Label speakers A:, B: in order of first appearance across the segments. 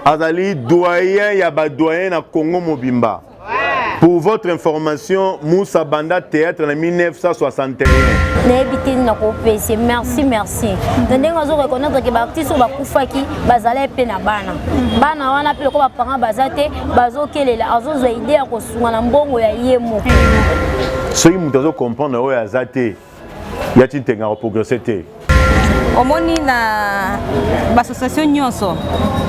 A: Azali doyen ya ba doyen na Congo Mobimba. Pour votre information, Moussa Banda Théâtre en 1961.
B: Merci, merci. Nous reconnaître que les artistes sont bakufaki, bazale pe na bana. Bana wana pe ko ba parents bazate, bazokelela, azozo idée ko sunga na mbongo ya yemo.
A: Ce qui nous comprendre o ya zate. Ya tintenga ko progresser té.
C: Omoni na l'association nyonso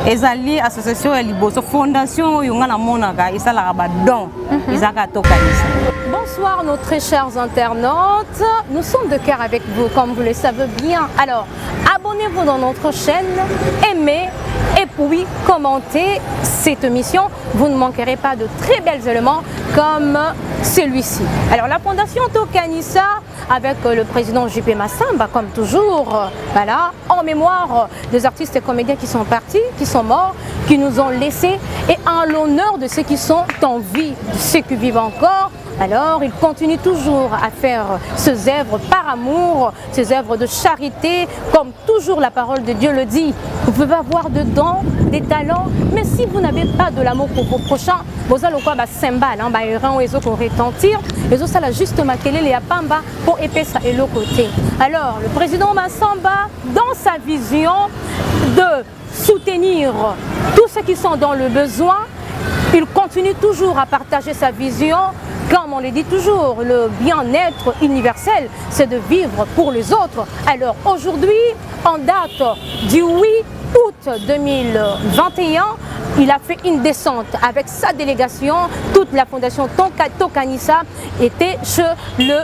C: ezali association ya liboso fondation yonga na monaka isala ba don izaka tokanisa.
D: Bonsoir nos très chers internautes, nous sommes de cœur avec vous comme vous le savez bien. Alors abonnez-vous dans notre chaîne, aimez et puis commentez cette émission, vous ne manquerez pas de très bels éléments comme celui-ci. Alors la fondation Tokanisa avec le président JP Massamba comme toujours, voilà, en mémoire des artistes et comédiens qui sont partis, qui sont morts, qui nous ont laissés et en l'honneur de ceux qui sont en vie, de ceux qui vivent encore. Alors, il continue toujours à faire ses œuvres par amour, ses œuvres de charité, comme toujours la parole de Dieu le dit. Vous pouvez avoir de dons, des talents, mais si vous n'avez pas de l'amour pour vos prochains, vous allez quoi bah symbole, bah errant et autres retentir, et ça la juste maquiller les apamba pour épaissir et l'autre côté. Alors, le président Massamba, dans sa vision de soutenir tous ceux qui sont dans le besoin, il continue toujours à partager sa vision. Comme on le dit toujours, le bien-être universel, c'est de vivre pour les autres. Alors aujourd'hui, en date du 8 août 2021, il a fait une descente avec sa délégation. Toute la fondation Tokanisa était chez le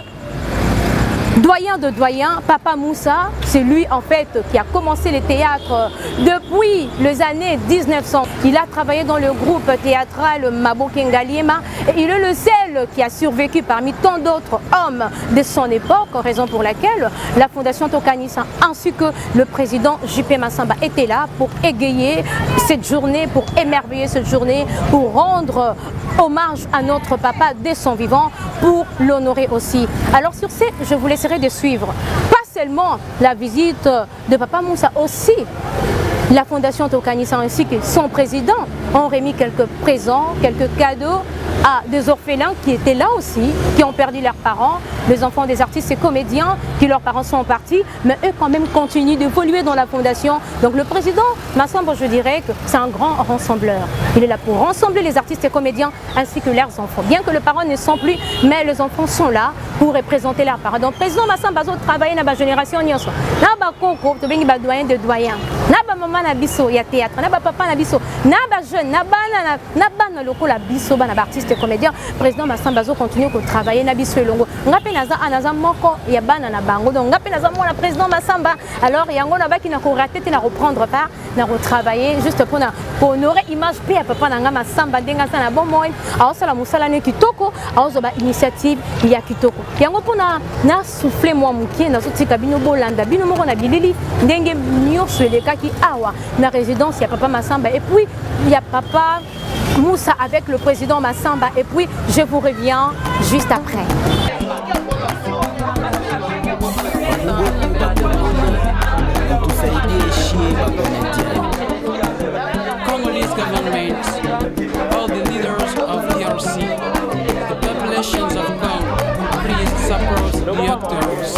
D: doyen de doyens, Papa Moussa. C'est lui en fait qui a commencé le théâtre depuis les années 1900. Il a travaillé dans le groupe théâtral Mabo Kengaliema et il est le seul qui a survécu parmi tant d'autres hommes de son époque, raison pour laquelle la fondation Tokanisa ainsi que le président JP Massamba étaient là pour égayer cette journée, pour émerveiller cette journée, pour rendre hommage à notre papa dès son vivant, pour l'honorer aussi. Alors sur ce, je vous laisserai de suivre pas seulement la visite de Papa Moussa, aussi la fondation Tokanisa ainsi que son président ont remis quelques présents, quelques cadeaux à des orphelins qui étaient là aussi, qui ont perdu leurs parents, les enfants des artistes et comédiens qui leurs parents sont partis, mais eux quand même continuent d'évoluer dans la fondation. Donc le président Massamba, je dirais que c'est un grand rassembleur. Il est là pour rassembler les artistes et comédiens ainsi que leurs enfants. Bien que les parents ne sont plus, mais les enfants sont là pour représenter leurs parents. Donc le président Massamba a travaillé dans la génération nyonso. Na ba koko, to bengi ba doyen de doyen. Na ba maman na biso ya théâtre, na ba papa na biso, na ba jeune, na bana loko la biso bana artistes et comédiens. Président Massamba continue à travailler na biso elongo. Ngape naza anaza moko ya bana na bango. Donc ngape naza mo la président Massamba. Alors yango na ba ki na ko rater na reprendre part, na retravailler juste pour honorer image pe ya papa na nga Massamba ndenga sana bon moi. Alors ça la musala ne kitoko, alors ba initiative ya kitoko. Yango pona na souffler moi mukie na sotika bino bolanda bino moko na bilili ndenge nyonso elekaki awa na résidence ya papa Massamba et puis il y a papa Moussa avec le président Massamba et puis je vous reviens juste après.
E: Congolese government, all the leaders of DRC, the populations of Congo, please support the actors.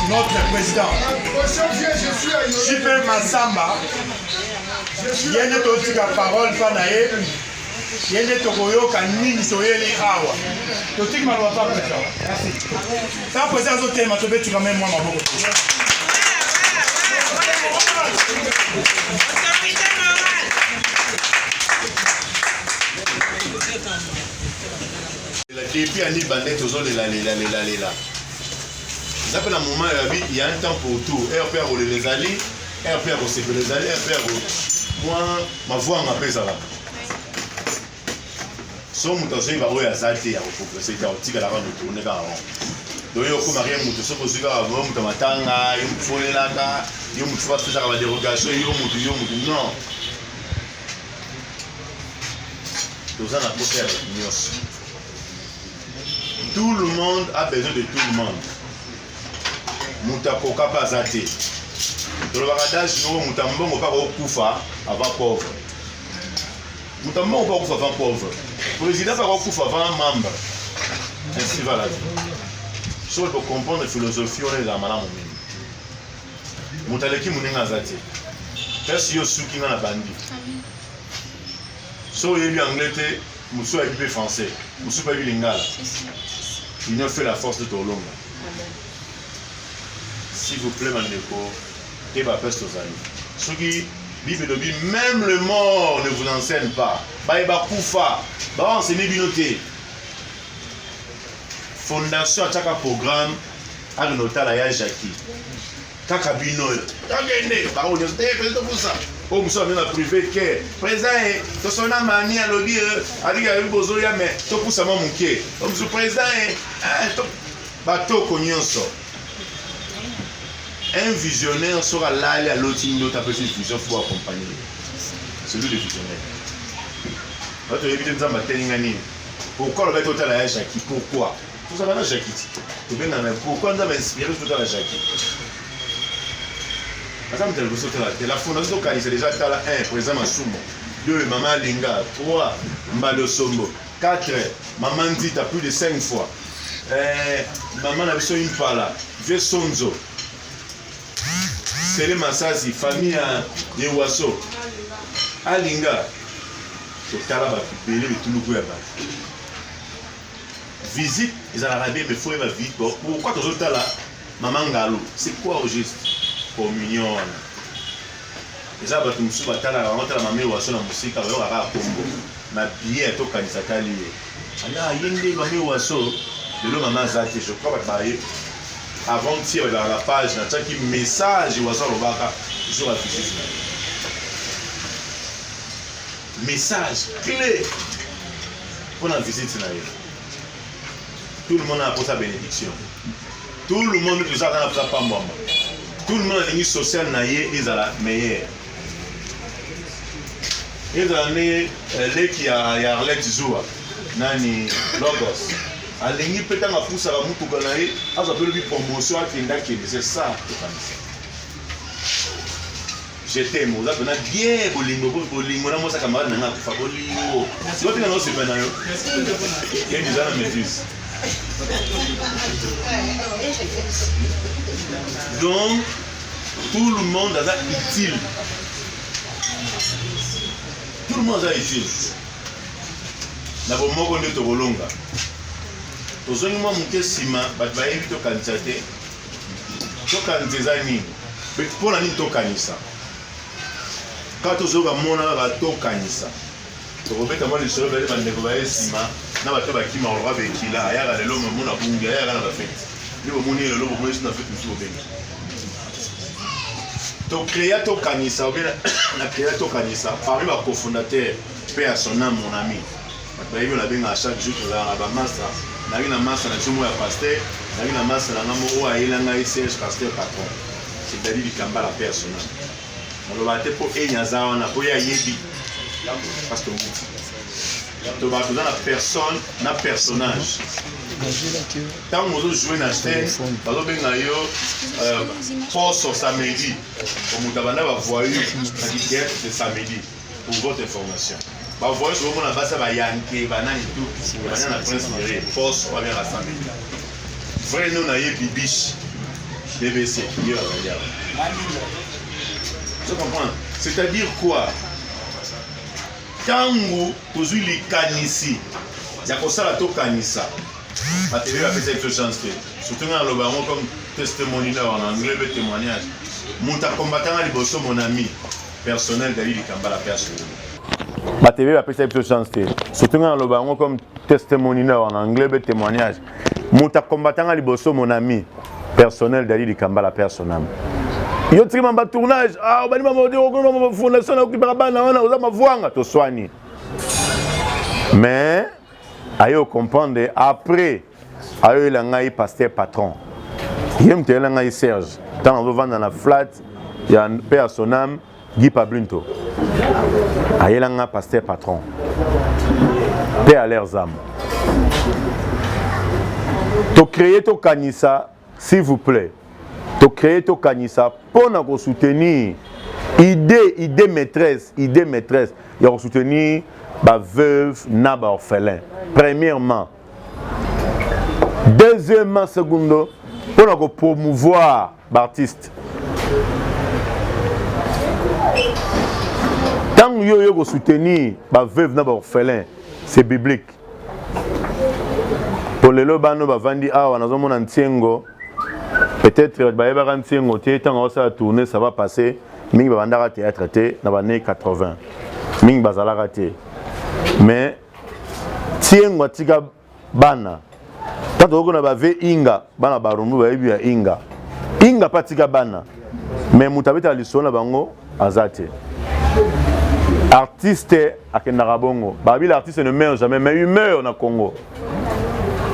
F: notre président. JP Massamba, il y a une parole, il y a une tokoyoka nini soyeli awa. Totik malwa pas président. Merci. Ça président zo tema to betu quand même moi maboko.
A: La depuis Annie Bandette aux autres là. Ça fait un moment il y a un temps pour tout. RPR ou les alliés, RPR ou c'est que les alliés, RPR ou moi ma voix m'appelle ça là. Son mutation va oya zate ya progresser ta otika la rendre tourner vers avant. Donc yo comme rien mutu so ko suka avant mutu matanga, yo mfole laka, yo mutu fa faire la dérogation, yo mutu non. Tout ça n'a pas faire nyos. Tout le monde a besoin de tout le monde. Mutakoka pas zate. Dans le baradage, nous mutambongo pas kufa avant pauvre. Mutambongo pas kufa avant pauvre. Président pas kufa avant membre. Ainsi va la vie. Si on peut comprendre la philosophie, on est dans la maladie. Mutaleki muninga zate. Qu'est-ce que suki na bandi? So yebi anglais, muso yebi français, muso pas yebi lingala. Il nous fait la force de Tolonga. S'il vous plaît, Mandeko, et ma peste aux amis. Ce qui, même le mort ne vous enseigne pas. Baïba Koufa, bah enseignez binoté. Fondation à chaque programme, à l'hôtel à Jackie. Kakabino, Kagene, bah on est président pour ça. Oh, nous sommes dans la privé que président, tu son amani à l'objet, à dire qu'il y a eu besoin de mais tu pousses à mon quai. Comme ce président, bateau cognoso. Un visionnaire sera là à l'autre d'autres après cette vision pour accompagner. C'est lui le visionnaire. Votre éviter de m'attendre. Pourquoi le mettre au à Jackie? Pourquoi? Tout ça va dans Jackie. Pourquoi nous avons inspiré tout à la Jackie? La fondation c'est déjà Tala 1, président Masumo. 2, Maman Linga. 3, Mbalo Sombo. 4, Maman Ndita plus de 5 fois. Maman Nabiso Impala. Vieux Sonzo. Sele Masasi, famille Yewaso. Alinga. Tala Bakipele, tout le monde. Visite, ils ont arabé, mais il faut y aller vite. Pourquoi tu as là? Maman Galo. C'est quoi au juste? Communion. Et ça, tu me suis battu la mamie ou à son musique, alors à la combo. Ma billet est au Kanisaka lié. Alors, il y a une mamie ou à son, de l'eau maman Zati, je crois que avant-hier, dans la page, il y a un message ou à son Robaka sur la physique. Message clé pour la visite. Tout le monde a pour sa bénédiction. Tout le monde nous a dans la moi. Tout le monde a une sociale naïe, ils ont la meilleure. Ils ont les qui a Arlette Zoua, Nani Logos. A l'ennemi peut-être ma pousse à la moutou ganaï, a appelé lui promotion à Kindaki, c'est ça. Je t'aime, vous avez bien bolingo, bolingo, moi ça camarade n'a pas bolingo. Si vous avez un autre séminaire, il y a déjà la maîtrise. Donc, tout le monde est utile. Tout le monde est utile. Na bo moko ndio tokolonga. Tozongi mwa muke sima bat ba yebi to kanzate. To kanzeza nini? Pona nini to kanisa. Ka tozoga mona ba to kanisa. Tokobeta mwa lisolo bale bandeko ba sima na bato ba kima olwa be kila aya ga lelo mona bunga aya ga na ba fete. Ni bo moni lelo bo moni na fete nsuo bengi. To créer to kanisa, na créer to kanisa parmi les cofondateurs paix à son âme mon ami. Baïbi on a bien à chaque jour là na ba massa, na ina massa na tsumo ya pasteur, na ina massa na ngamo o ayela ngai Serge pasteur patron. C'est David Kamba la personne. On va te pour enyaza on a pour ya yebi. Parce que to ba dans la personne, na personnage. Tant que vous jouez dans la scène, vous avez poste samedi. Comme vous avez voyé, c'est samedi. Pour votre information. Vous voyez sur la base de Yankee, Banane et tout. Vous avez la prince de poste pour venir à samedi. Vrai, nous avons Bibiche. BBC. Je comprends. C'est-à-dire quoi? Tango, toujours les kanisi. Il y a comme ça la to kanisa. La télé a fait cette chance. Surtout dans le baron comme testimonial en anglais, le témoignage. Mon combattant à l'Ibosso, mon ami personnel d'Ali Kambala personne. La télé a fait cette chance. Surtout dans le baron comme testimonial en anglais, le témoignage. Mon combattant à l'Ibosso, mon ami personnel d'Ali Kambala personne. Il y a un tournage. Ah, on va dire fondation mais ayo comprendre après ayo langai pasteur patron. Il y a un langai Serge. Tant on va dans la flat, il y a un père son âme Guy Pablinto. Ayo langai pasteur patron. Paix à leurs âmes. To créer to kanisa, s'il vous plaît. To créer to kanisa pour nous soutenir idée maîtresse il y a soutenir ba veuve na ba orphelin premièrement. Deuxièmement, secondo pour nous promouvoir l'artiste. Tant yo soutenir ba veuve na ba orphelin, c'est biblique. Pour les lobano ba vandi awa na zo mona ntiengo. Peut-être que ça a tourné, ça va passer. Ming Bandara théâtre dans les années 80. Ming Bazala raté. Mais tiens watika bana. Quand on a vu Inga, bana barumbu ba ebi ya Inga. Inga patika bana. Mais mutabeta lisona bango azate. Artiste akendara bongo. Babi l'artiste ne meurt jamais, mais il meurt na Congo.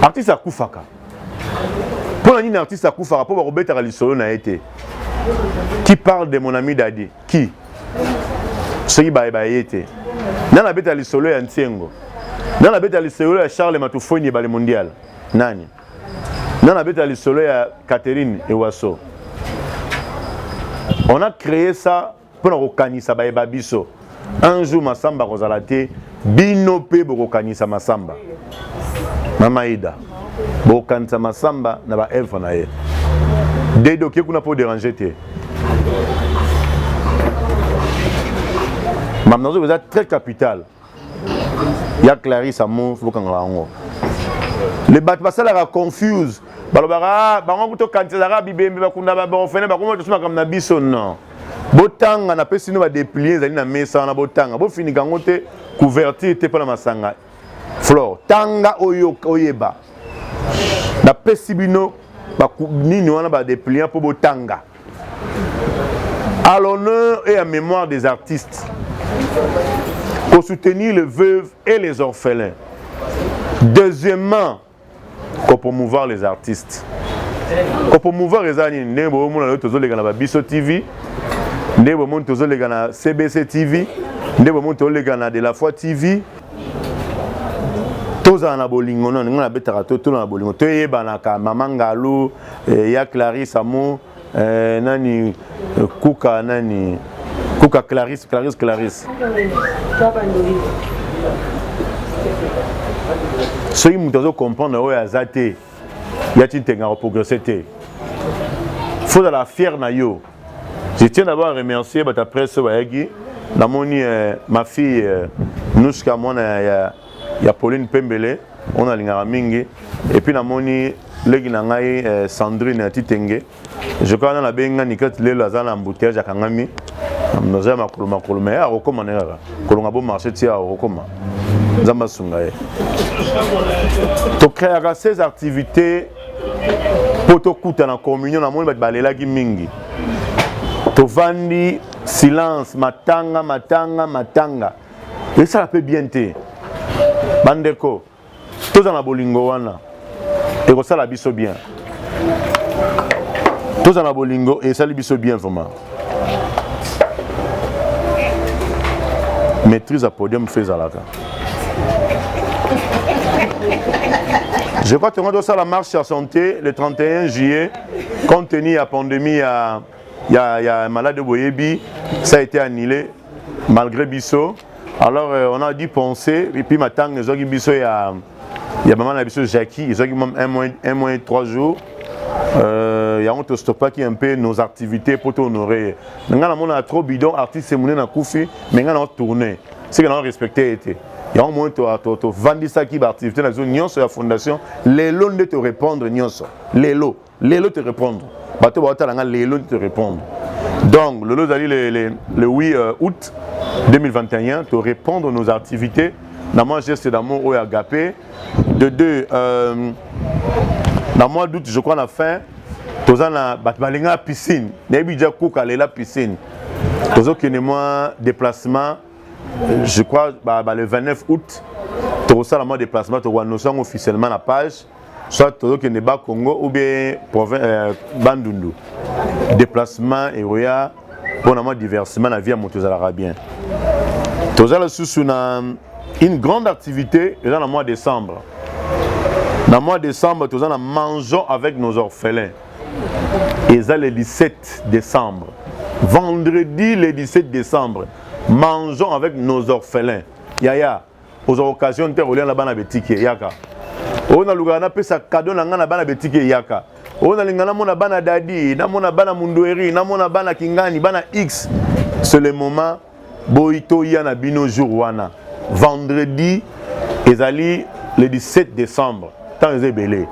A: Artiste akufaka. Pour un artiste à Koufa, rapport à Robert Alisolo n'a été. Qui parle de mon ami Dadi? Qui? Ce qui a été. Dans la bête Alisolo, il y a un tiengo. Dans la bête Alisolo, il y a Charles Matoufoni et le mondial. Nani? Dans la bête Alisolo, il y a Catherine et Wasso. On a créé ça pour nous canisa babiso. Un jour, Massamba Rosalate, Binope Borokanisa Massamba. Mama Ida. Bokanisa Massamba na ba elfa na ye. Dedo qui kuna pour déranger te. Mamnazo vous êtes très capital. Il y a Clarisse Amon Fokanga ngo. Les bat basala ra confuse. Balobara bango to kanisa bibembe bakunda ba ofene bakoma to suma comme na biso non. Botanga na pesi no ba déplier zali na mesa na botanga. Bo fini kango te couverture te pa na masanga. Flore tanga oyo oyeba. La pesibino nini wana ba dépliant pour botanga. À l'honneur et à mémoire des artistes. Pour soutenir les veuves et les orphelins. Deuxièmement, pour promouvoir les artistes. Pour promouvoir les artistes, nous avons Bisso TV, nous avons CBC TV, nous avons De La Foi TV. Tous en abolingo, nous avons tous en abolingo. Tous les banaka, Mamangalo, ya Clarisse Amo, nani Kuka, nani Kuka Clarisse. Ce qui nous comprendre, c'est que il y a une technique progresser. Il faut la fière na yo. Je tiens d'abord à remercier ta presse ma fille Nuska il y a Pauline Pembele, on a l'ingara mingi et puis namoni legi na ngai Sandrine Titenge. Je crois dans la benga nikat le lazana embouteillage à Kangami. Nous avons makulu à recommander kolonga bon marché tia recommander. Zamba sungaye. To créer ces activités pour to kuta na communion na moni balela ki mingi. To vandi silence matanga. Et ça peut bien te. Bandeko, tous en abolingo wana, et ça la biso bien. Tous en abolingo et ça la biso bien vraiment. Maîtrise à podium fait Zalaka. Je crois que on doit faire la marche à santé le 31 juillet, compte tenu de la pandémie, il y a un malade de Boyebi, ça a été annulé malgré Bisso. Alors on a dû penser, et puis maintenant il y a maman Bisso Jackie, ils ont un mois et 3 jours. il y a un stopper qui un peu nos activités pour honorer. Maintenant, on a trop bidon, artiste c'est mon koufi, mais on a tourné. C'est qu'on a respecté été. Il y a un moment où tu vendis ça qui va activité dans la zone sur la fondation. Les lots de te répondre, les lots te répondre. Les lots te répondre. Donc, le lot le 8 août 2021, te répondre à nos activités. Dans mon geste d'amour au agapé. De deux, dans le mois d'août, je crois, à la fin, tu as la piscine. Tu as déjà la piscine. Tu as déplacement. Je crois le 29 août, tu as un déplacement, tu as annoncé officiellement la page, soit tu as un Congo ou bien Bandundu. Déplacement et pour un diversement la vie à Montezal-Arabien. Tu as une grande activité dans le mois de décembre. Dans le mois de décembre, tu as mangeons avec nos orphelins. Et ça le 17 décembre. Vendredi le 17 décembre. Mangeons avec nos orphelins. Yaya, aux occasions de rouler la bana betike yaka. On a l'ugana pe sa cadeau na ngana bana betike yaka. On a l'ingana mona bana dadi, na mona bana mundoeri, na mona bana kingani, bana X. C'est le moment boito yana bino jour wana. Vendredi ezali le 17 décembre. Tant est belé.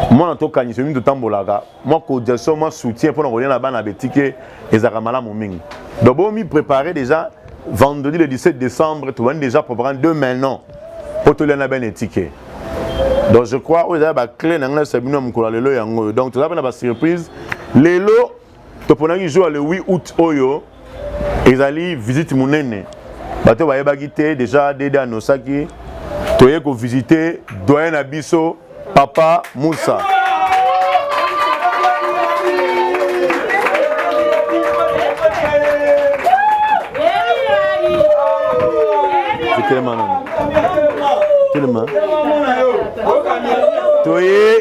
A: Moi en tout cas, je suis de Tambolaga. Moi cotisation, moi soutien pour rouler la bana betike ezakamala momingi. Donc, on m'y préparer déjà vendredi le 17 décembre, tu vas déjà préparer 2 maintenant pour te donner un ticket. Donc, je crois que vous avez clé dans le séminaire. Donc, tu as une surprise. Les lots, tu peux jouer le 8 août, ils allaient visiter mon aîné. Tu vas déjà dédié à Nosaki. Tu vas visiter Doyen Abisso, Papa Moussa.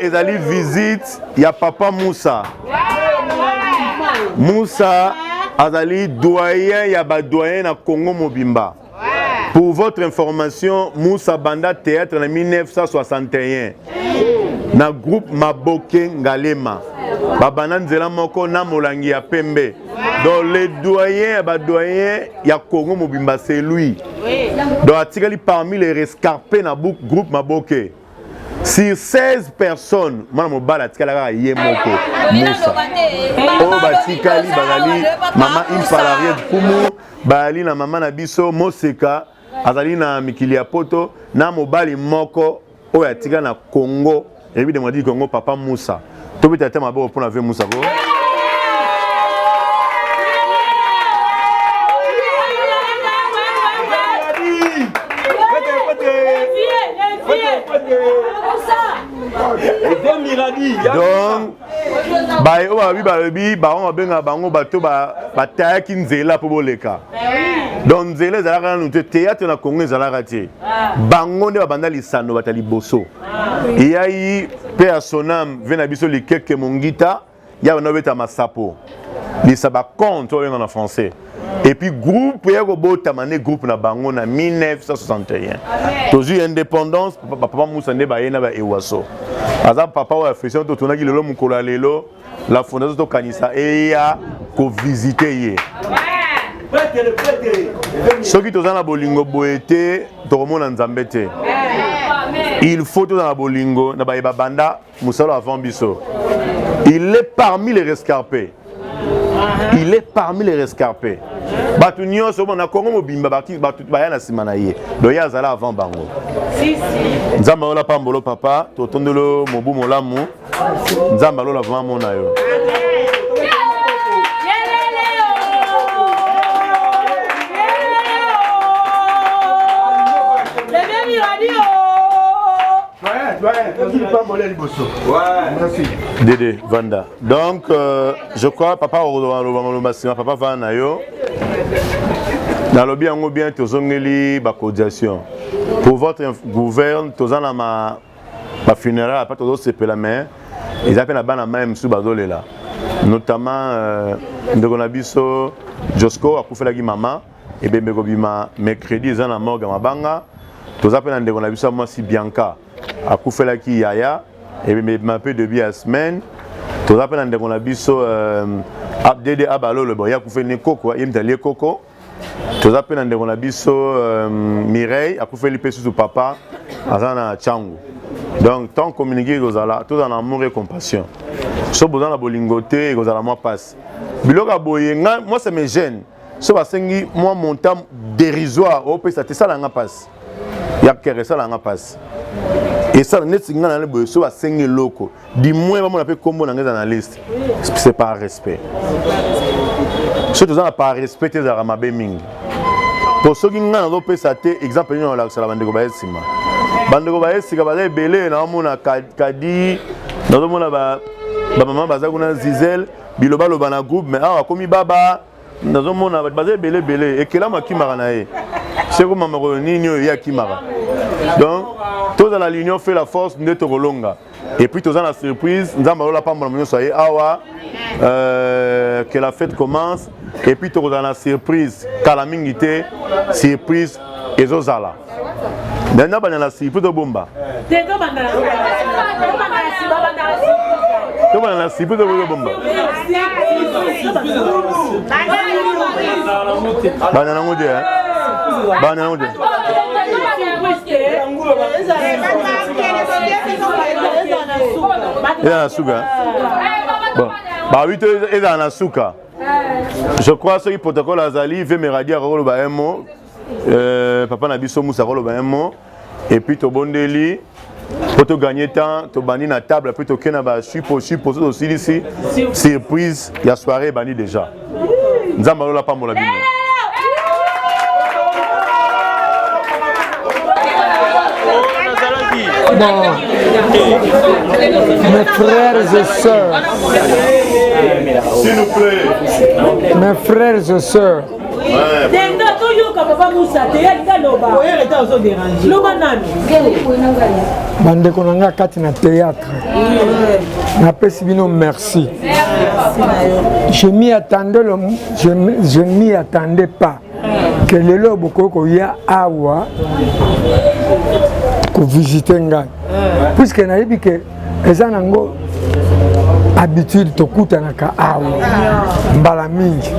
A: Ils allaient visiter, il y a Papa Moussa. Moussa, ils allaient doyen, il y a doyen à Congo Mobimba. Pour votre information, Moussa Banda Théâtre en 1961. Dans le groupe Maboke Ngalema. Babana Nzela Moko na Molangi ya Pembe. Donc le doyen, il y a Congo Mobimba, c'est lui. Donc parmi les rescarpés dans le groupe Maboke. Sur 16 personnes, je suis allé Moussa. Oh, Batikali, Bagali, Maman Impalariet Kumu, Bali, na Maman Nabiso, Moseka, Azali na Mikilia Poto, na Mobali Moko, oh, Yatika na Congo, et puis de dit Congo, Papa Moussa. Tu peux t'attendre pour la vie Moussa. Donc, donc nzela ezalaka nanu te théâtre na Congo ezalaka te bango nde babanda lisano batali boso eyai mpe ya sonam ve na biso likeke mongita ya bana obeta masapo lisa baconte obenga na français et puis groupe ya kobotama nde groupe na bango na 1961 tozwi indépendance papa Moussa nde baye na baewaso aza papa oyo afesion totonaki lelo mokolo ya lelo la fondation tokanisa eya kovisite ye soki toza na bolingo boye te tokomona nzambe te il faut toza na bolingo na bayeba banda mosalo avant biso il est parmi les rescarpés. Il est parmi les rescarpés. Batu nyonso bon na Congo mobimba batu baya na sima na ye. Do ya zala avant bango. Nzamba ola pambolo papa, to tondelo mobu molamu. Nzamba lola vraiment mona yo. Dédé, Vanda. Donc, je crois, papa, papa va na yo. Dans le bien, bien, tous les cotisation. Pour votre gouverne, tous en ma funéraire, après tous ces pélamens, ils appellent la banane même sous Badolé là. Notamment, Ndegonabiso, Josco, a fait la maman, et bien, mercredi, ils ont la mort à Mabanga. Tous appellent Ndegonabiso, moi, si Bianca. A Koufelaki Yaya, et me m'appelle depuis la semaine, Tout ça, pendant qu'on a biso, Abdede Abalo, le boya fait ne coco, il me coco. Tout ça, pendant qu'on a biso, Mireille, a fait l'épée sur papa, Azana Changu. Donc, tant communiquer, vous allez tout en amour et compassion. Si vous avez la bolingoté, vous allez moi passe. Biloga boyenga, moi ça me gêne. Si vous avez moi mon temps dérisoire, au pays ça te ça la passe. Il y a quelque ça la passe. Et ça, net singa na le boyo, si vous avez loco. Du moins, on appelle combo dans les analystes. C'est par respect. Si vous avez par respect, vous avez ma béming. Pour ceux qui ont un peu ça, exemple, nous avons la bande de Gobaïsima. Bande de Gobaïsima, c'est belé, nous avons Kadi, nous avons maman Bazaguna Zizel, Biloba Lobana Group, mais ah, comme Baba, nous avons basé belé, et que là, ma Kimaranae. C'est comme ma Nino et Yakimara. Donc, tous dans la l'union fait la force de Torolonga. Et puis, tous dans la surprise, nous avons la pomme de la soirée, que la fête commence. Et puis, tous dans la surprise, Kalamingité, surprise, et Zozala. Maintenant, on a la surprise de Bomba. Comment on a la surprise de Bomba? Je crois que ce protocole Azali veut me radier un mot. Papa Nabiso Moussa un mot. Et puis tu bondeli. Pour te gagner temps, tu bannis la table, puis tu as aussi ici. Surprise, il y a soirée banni déjà. Nous avons la pas mon la
G: Bon, mes frères et sœurs,
A: s'il vous plaît,
G: mes frères et sœurs, bandeko nanga kati na théâtre, napesi bino merci. Je m'y attendais pas que lelo bokoko ya awa ko visiter ngai, puisque nayebi que eza nango habitude tokutanaka awa mbala mingi,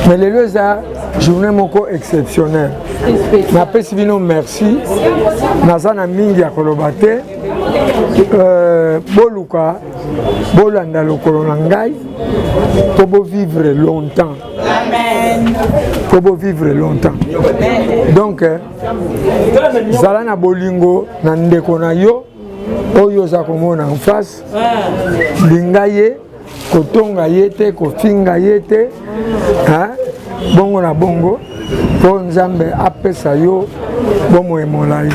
G: mais lelo eza journée moko exceptionnelle. Napesi bino merci, naza na mingi ya koloba te, boluka bolanda lokolo na ngai po bo vivre longtemps. Amen. Po bo vivre longtemps. Donc zala na bolingo na ndeko na yo oyo za komona en face, linga ye, kotonga ye te, kofinga ye te, bongo na bongo, po nzambe apesa yo bomo emolai.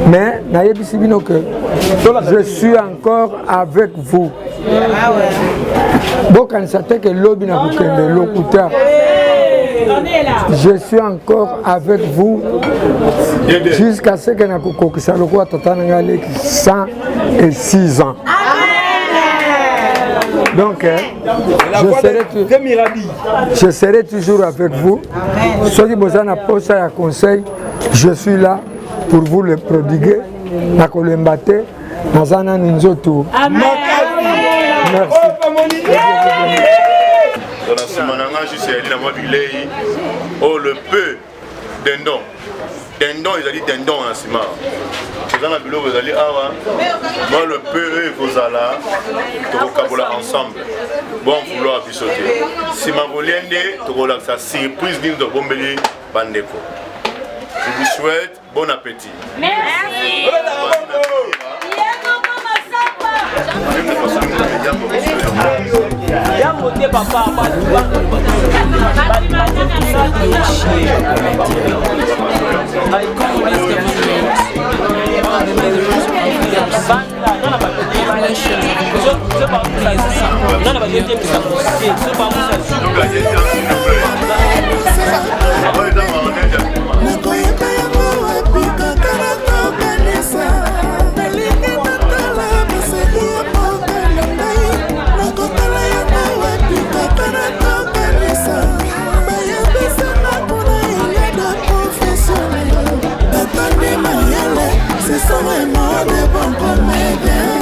G: Mais nayebisi bino que je suis encore avec vous. Bokanisa te que lobi na kokende lokuta. Je suis encore avec vous jusqu'à ce que nakokokisa lokola tata nanga leki 106 ans. Donc, je serai toujours avec vous. Ceux qui besoin de poste à conseil, je suis là pour vous le prodiguer. Na kolembate, nazana ninzoto. Merci.
A: Oh, le peu dindon. Dindon, ils ont dit dindon en ciment. Vous avez vu, vous allez avoir. Moi, le peu, vous allez. Vous allez ensemble. Bon, vous allez bisoter. Si ma voliende, vous allez faire surprise de Bombeli Bandeko. Je vous souhaite bon appétit. Merci.
H: C'est vraiment des bons comédiens.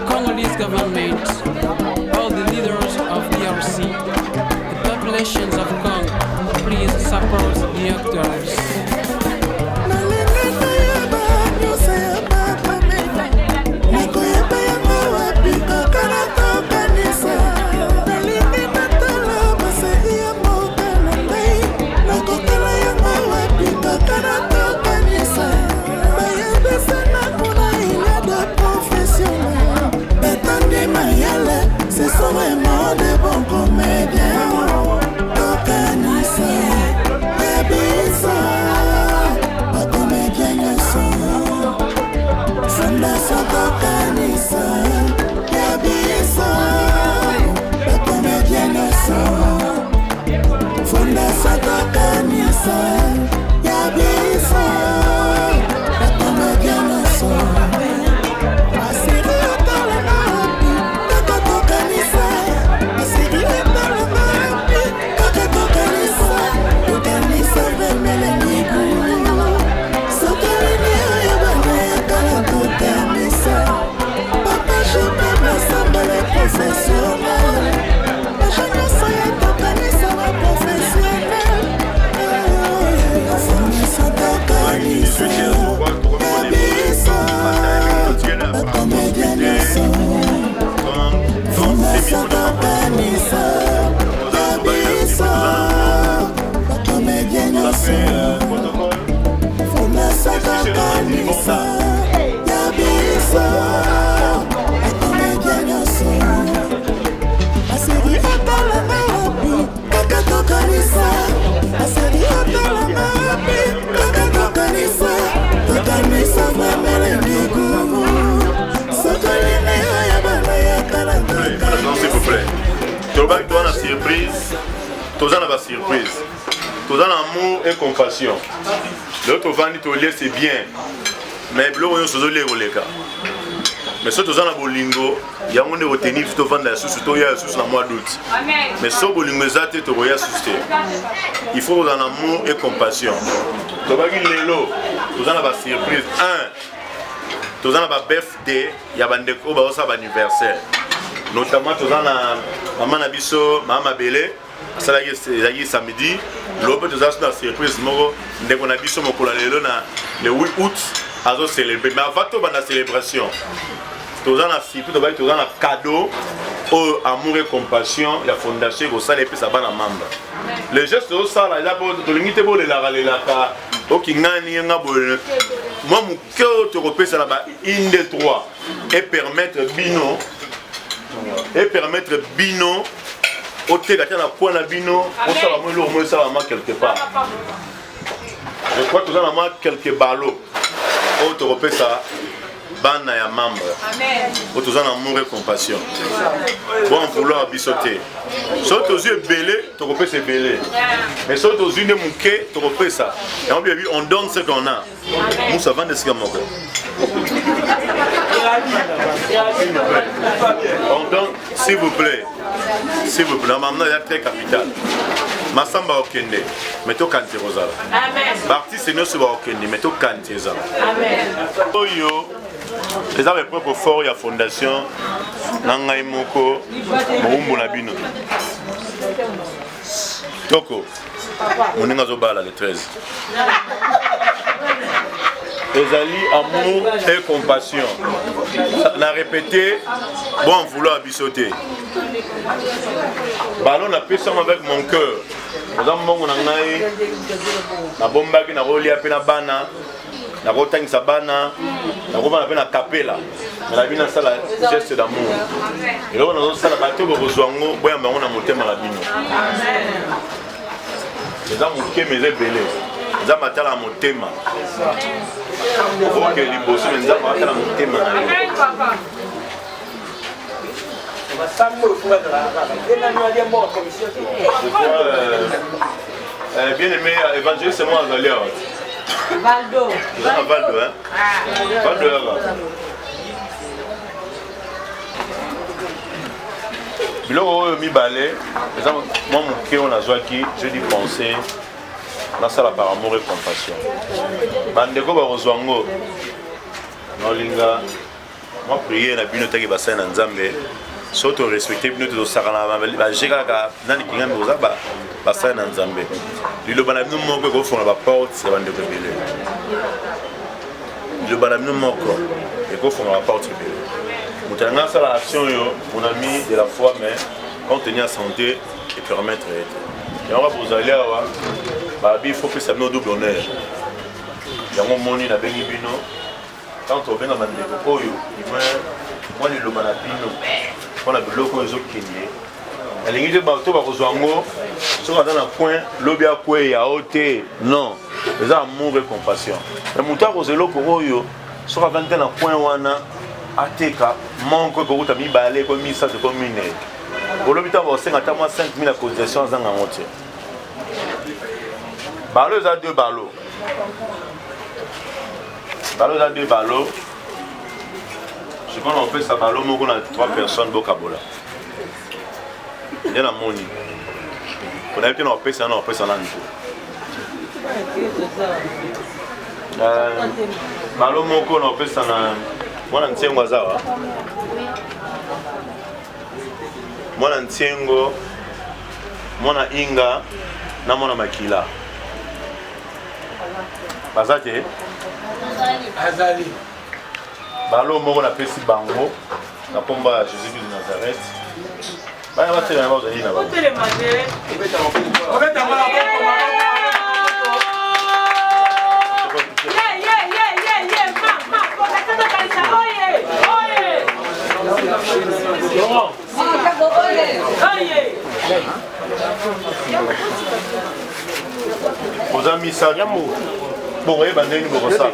E: Congolese government, all the leaders of DRC, the populations of Congo, please support the actors.
A: Surprise. Tout dans l'amour et compassion. L'autre vend c'est bien. Mais le on se les cas. Mais ce dans la bolingo, il y a un retenir tout vendre la sous to ya sous la mois d'août. Mais ce bolingo ça te roya susté. Il faut dans l'amour et compassion. To va lelo, tout dans la surprise 1. Tout dans la birthday, il y a bande ko ba ça anniversaire. Notamment tout dans la maman na biso, maman Belé. Ça là samedi L'autre de ça c'est la surprise moko ndeko na biso mokolo lelo na le 8 août azo célébrer mais avant tout la célébration tozana na surtout tozana na cadeau au amour et compassion la fondation ko sala epesa bana membre le geste au sala là pour tolingite bo le la ka okingani nga bo moi mon cœur te repesa là-bas 1 2 3 et permettre bino au tega na point na bino au sala mo lo mo sala ma quelque part je crois que nous avons quelques ballots au te repesa bana ya membre au tous en amour et compassion bon vouloir bisoter saute aux yeux belé te repesa belé mais saute aux yeux de mouké te repesa et on donne ce qu'on a nous savons de ce qu'on a on donne s'il vous plaît maintenant il y a très capital Masamba okende meto kanti rozala parti c'est nous sur okende meto kanti ezala oyo les avez propre fort ya fondation nanga imoko moumbu na bino toko moninga zo bala le 13 ezali amour et compassion na répété bon vouloir bisoter ballon la personne avec mon cœur oza mbongo na ngai na bombaki na rolia pe na bana na kotangisa bana na kobana pe na kapela na bina sala geste d'amour eloko nazosala bato bokozwa ngo boyamba yango na motema na bino eza moke meze ebele eza matala ya motema oke liboso me nzambe atala motema na yo bien aimé évangéliste c'est moi azali awa Valdo hein Valdo biloko oyo mibale eza mwa moke oyo nazwaki je dis penser nasala par amour et compassion bandeko bakozwa ngo naolinga mwa priere na bino taki basali na nzambe so to respecte bino tozosakana bajekalaka nani kingami koza basali na nzambe liloba na bino moko ekofonga baporte ya bandeko ebele liloba na bino moko ekofonga baporte ebele moto na ngai asala action oyo mon ami de la foi mais contenir la santé et permettre yango bozali awa babi il faut que ça bino double honneur yango moni na bengi bino quand obenga bandeko oyo mwa liloba na bino mpona biloko oyo ezokende alingi te bato bakozwa yango soki aza na point lobi akweya o te non eza amour et compassion me moto akozwa eloko oyo soki avandi te na point wana ateka manko ekokuta mibale eko misato eko minei olobi ntango osenga ata mwa 5000 ya cotisation azanga yango te balo eza 2 balo eza 2 balo sikoyo opesa balo moko na 3 personnes bokabola nde na moni onayebi te na opesa nani te balo moko na opesa na mwana ntiengo azawa mwana ntiengo mwana inga na mwana makila baza te balo moko napesi bango na komba ya Jésus de Nazareth bana batelema bazali na bango oza misatu bon oyeba ndenge bokosala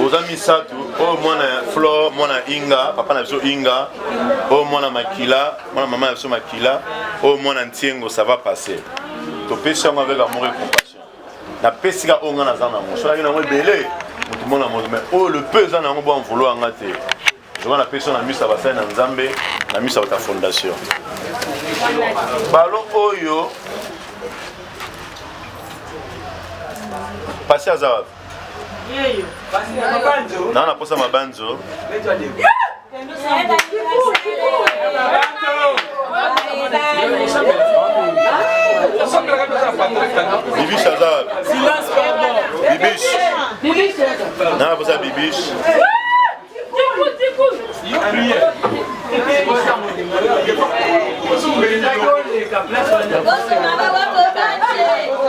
A: oza misatu oyo mwana Flore mwana Inga papa na biso Inga oyo mwana Makila mwana mama na biso Makila oyo mwana Ntiengo ça va passer topesi yango avec amour et compassion napesi ka oyo nga naza nango soki nango ebele moto mona moto mais oyo le peu eza nango bo amvolo yanga te zoka napesi yo na miso ya basali na Nzambe na miso ya bata fondation balo oyo pasi aza wapi na naposa mabanzo Bibiche Azab. Silence, pardon. Bibiche. Non, vous avez Bibiche.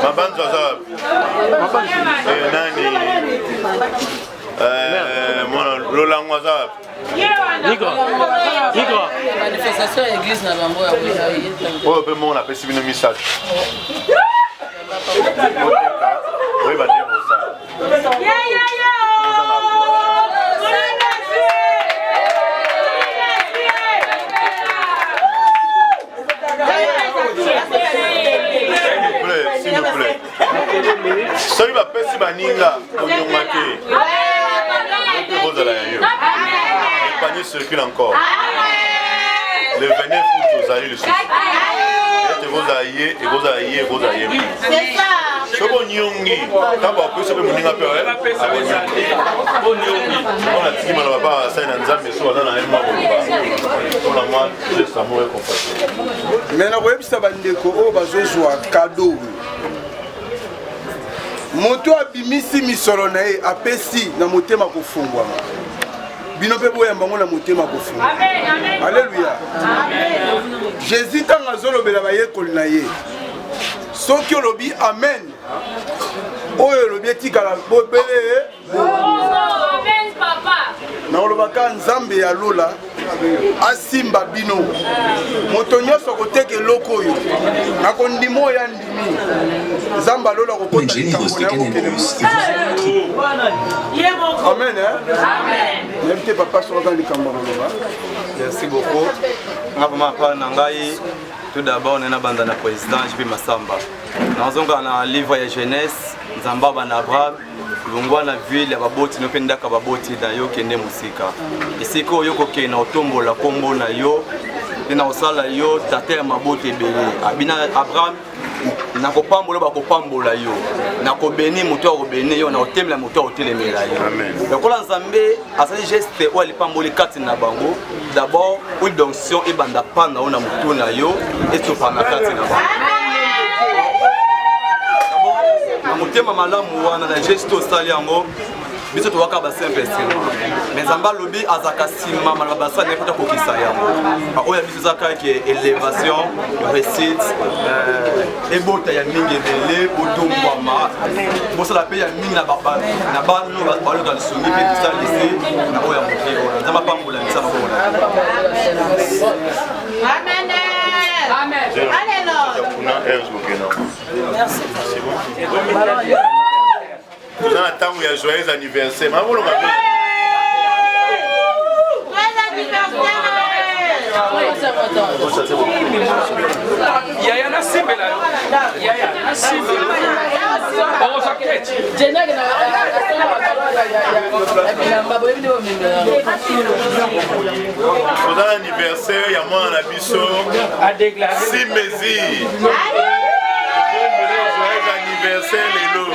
A: Mabanzo Azab. Nani? Lola Azab.
H: Manifestation église na bango ya
A: oh pe mon appelle si une message oui va dire ça s'il vous plaît ça il va passer si baninga onyomake vous allez le panier circule encore. Le 29 août, vous allez le suivre. Et vous allez, et vous allez, et vous allez. C'est ça. Ce qu'on y a, quand vous avez fait mon appel, on a dit que on va pas ça dans un mais soit dans un mois. On a moi, je suis amoureux compatible.
I: Mais la web ça va ndeko o bazozwa cadeau. Moto abimisi misolo na ye apesi na motema kofungwa. Bino pe boya mbango na motema kofungwa. Alléluia. Jésus tanga zolobela bayekoli na ye. Soki olobi amen. Oyo lobi etikala bobele. Amen papa. Na olobaka nzambe ya lola asimba bino. Moto nyonso koteke loko oyo. Na kondimo ya ndimi. Nzamba lola kokota likambo na kokene mosika. Amen. Amen. N'invitez papa sur le likambo na.
J: Merci beaucoup. Ngapama pa nangai. Tout d'abord, on est dans le président JP Massamba. Nous avons un livre de jeunesse, Zamba Banabra, Lungwa na ville, ya baboti, nous pendaka baboti na yo kende musika. Ici ko yo koke na otombo la kombo na yo, na osala yo tate ya maboti ebele. Abina Abraham na kopambola ba kopambola yo. Na ko beni moto ko beni yo na otemela moto otelemela yo. Amen. Donc la Nzambe asali geste o alipamboli kati na bango. D'abord, une donction et banda pana on a mutu na yo et to pana kati na bango. Na mutema malamu wana na geste osali yango. Biso to waka ba simple mais Nzamba lobi azaka sima malaba basa ne pota kokisa yango. Oya biso zaka ke élévation, récite, ebota ya mingi bele, botombama. Bosa la pe ya mingi na baba na ba no ba lo dans le songi pe ça laisser na oya mokero. Nzamba pambola misa mabona.
H: Amen. Amen. Alléluia.
A: Merci. Vous avez un temps où il y a joyeux anniversaire. Mais vous l'avez
E: Yaya na simbe la Yaya na simbe on s'inquiète
A: vous avez un anniversaire, il y a moi en abisso si mesi joyeux anniversaire les lots.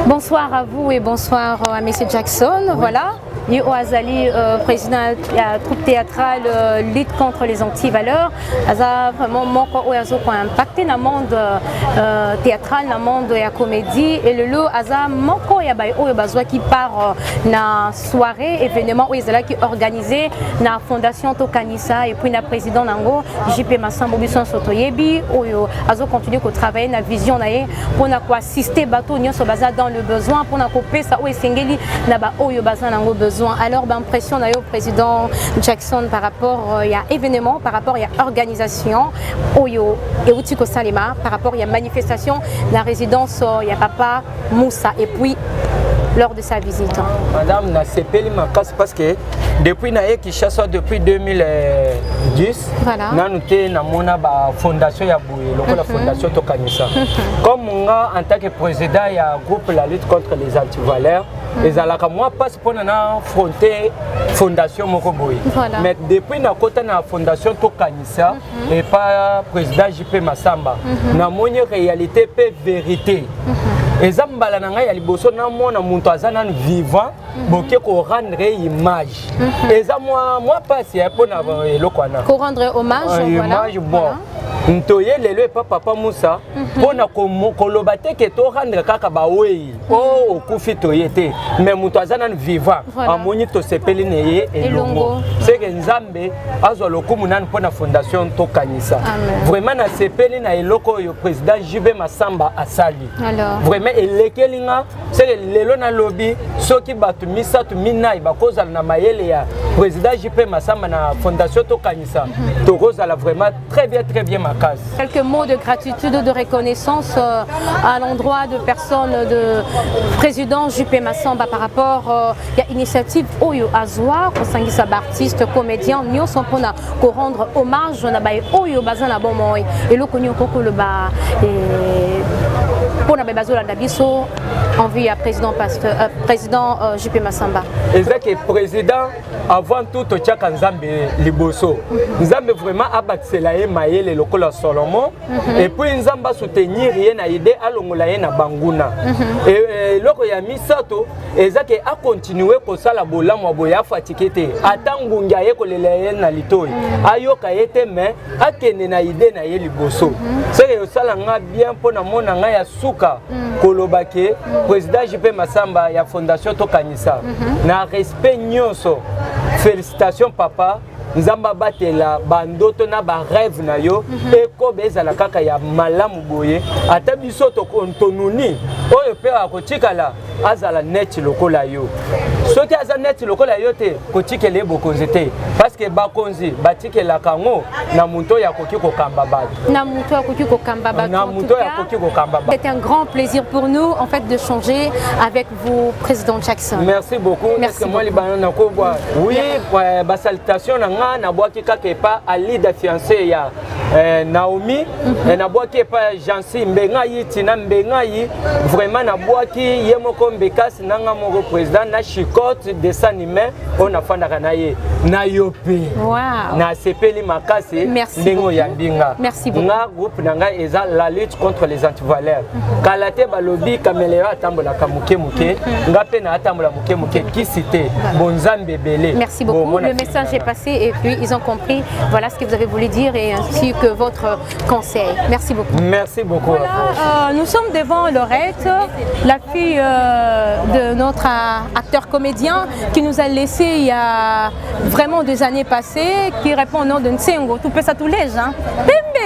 D: Bonsoir à vous et bonsoir à M. Jackson. Voilà. Yo Azali, président de la troupe théâtrale lutte contre les antivaleurs, a vraiment impacté dans le monde théâtral, dans le monde de la comédie et le lot a manqué qui part na soirée événement où ils qui organisé na fondation Tokanisa et puis na président nango JP Massamba Bison Sotoyebi où azo continuer à travailler na vision naé pour na ko assister bateau nyonso baza dans le besoin pour na ko pesa ou esengeli na ba oyo baza nango besoin. Alors, l'impression au président Jackson par rapport à événement, par rapport à organisation, et Outiko Salima, par rapport à manifestation, la résidence, il y a Papa Moussa, et puis lors de sa visite.
K: Madame, na sepeli makas parce que depuis na Kinshasa depuis 2010, voilà. Na noté na mona ba fondation ya Bouye, la fondation Tokanisa. Comme moi en tant que président il y a groupe la lutte contre les antivaleurs. Et ça moi passe pour affronter fondation Moko Boye. Voilà. Mais depuis na kota na fondation Tokanisa et pas président JP Massamba, na moni réalité pe vérité. Et ça mbala na ngai ya liboso na mona muntu azana vivant boke ko rendre image. Et ça moi passe ya pona elokwana.
D: Ko rendre hommage voilà.
K: Image bon. Ntoye lelo pa papa Moussa pona koloba te ke to rendre kaka ba wei o okufi toyete mais mutu azana vivant amoni to sepeli neye elongo c'est que nzambe azwa lokumu nani pona fondation Tokanisa vraiment na sepeli na eloko yo président JB Massamba asali vraiment elekelinga c'est que lelo na lobby soki batu misatu minai bakozala na mayele ya président JP Massamba na fondation Tokanisa tokozala vraiment très bien ma case.
D: Quelques mots de gratitude, de reconnaissance à l'endroit de personnes de président JP Massamba par rapport à l'initiative Oyo Azwa, Kosangisa artiste, comédien, nous sommes pour rendre hommage à Oyo Bazan la Bomoy et le connu Koko le ba pour la Bazola Dabiso en vue à président JP Massamba.
K: Et c'est que président avant tout Tchaka Nzambe Liboso. Nzambe vraiment abatsela e maele lokola Solomon et puis Nzamba soutenir rien à idée à longola na banguna. Et loko ya misato ezake a continuer ko sala bolamwa boya fatikete atangunga ye ko lele na litoi ayoka yete mais akene na idée na ye liboso. C'est que sala nga bien pona mona nga ya suka kolobake président JP Massamba ya fondation Tokanisa na respect nyonso. Félicitations papa. Nzamba batela bandoto na ba rêve na yo eko bezala kaka ya malamu boye ata biso to kontonuni oyo pe akotikala azala net lokola yo soki aza net lokola yo te kotikele bokonzi te parce que bakonzi batikela kango na muntu ya koki kokamba bato
D: na muntu ya koki kokamba bato
K: na muntu ya koki kokamba bato.
D: C'est un grand plaisir pour nous en fait de changer avec vous président Jackson.
K: Merci beaucoup. Merci moi libana na ko boa oui ba salutation na boaki kaka pa ali da fiancé ya Naomi na boaki pa Jansi Mbenga yiti na Mbenga yi vraiment na boaki yemoko mbekasi nanga moko président na chicote dessin animé on a fandaka na ye na yope na sepeli makasi ndengo ya mbinga.
D: Merci beaucoup.
K: Na groupe nanga eza la lutte contre les antivaleurs kalate balobi kamelera atambola kamuke muke ngape na atambola muke muke kisite bonzambe belé.
D: Merci beaucoup. Le message est passé et puis ils ont compris voilà ce que vous avez voulu dire et ainsi que votre conseil. Merci beaucoup.
K: Merci beaucoup.
D: Voilà, nous sommes devant Laurette, la fille de notre acteur comédien qui nous a laissé il y a vraiment des années passées, qui répond au nom de Nsengo. Tout peut ça tous les gens.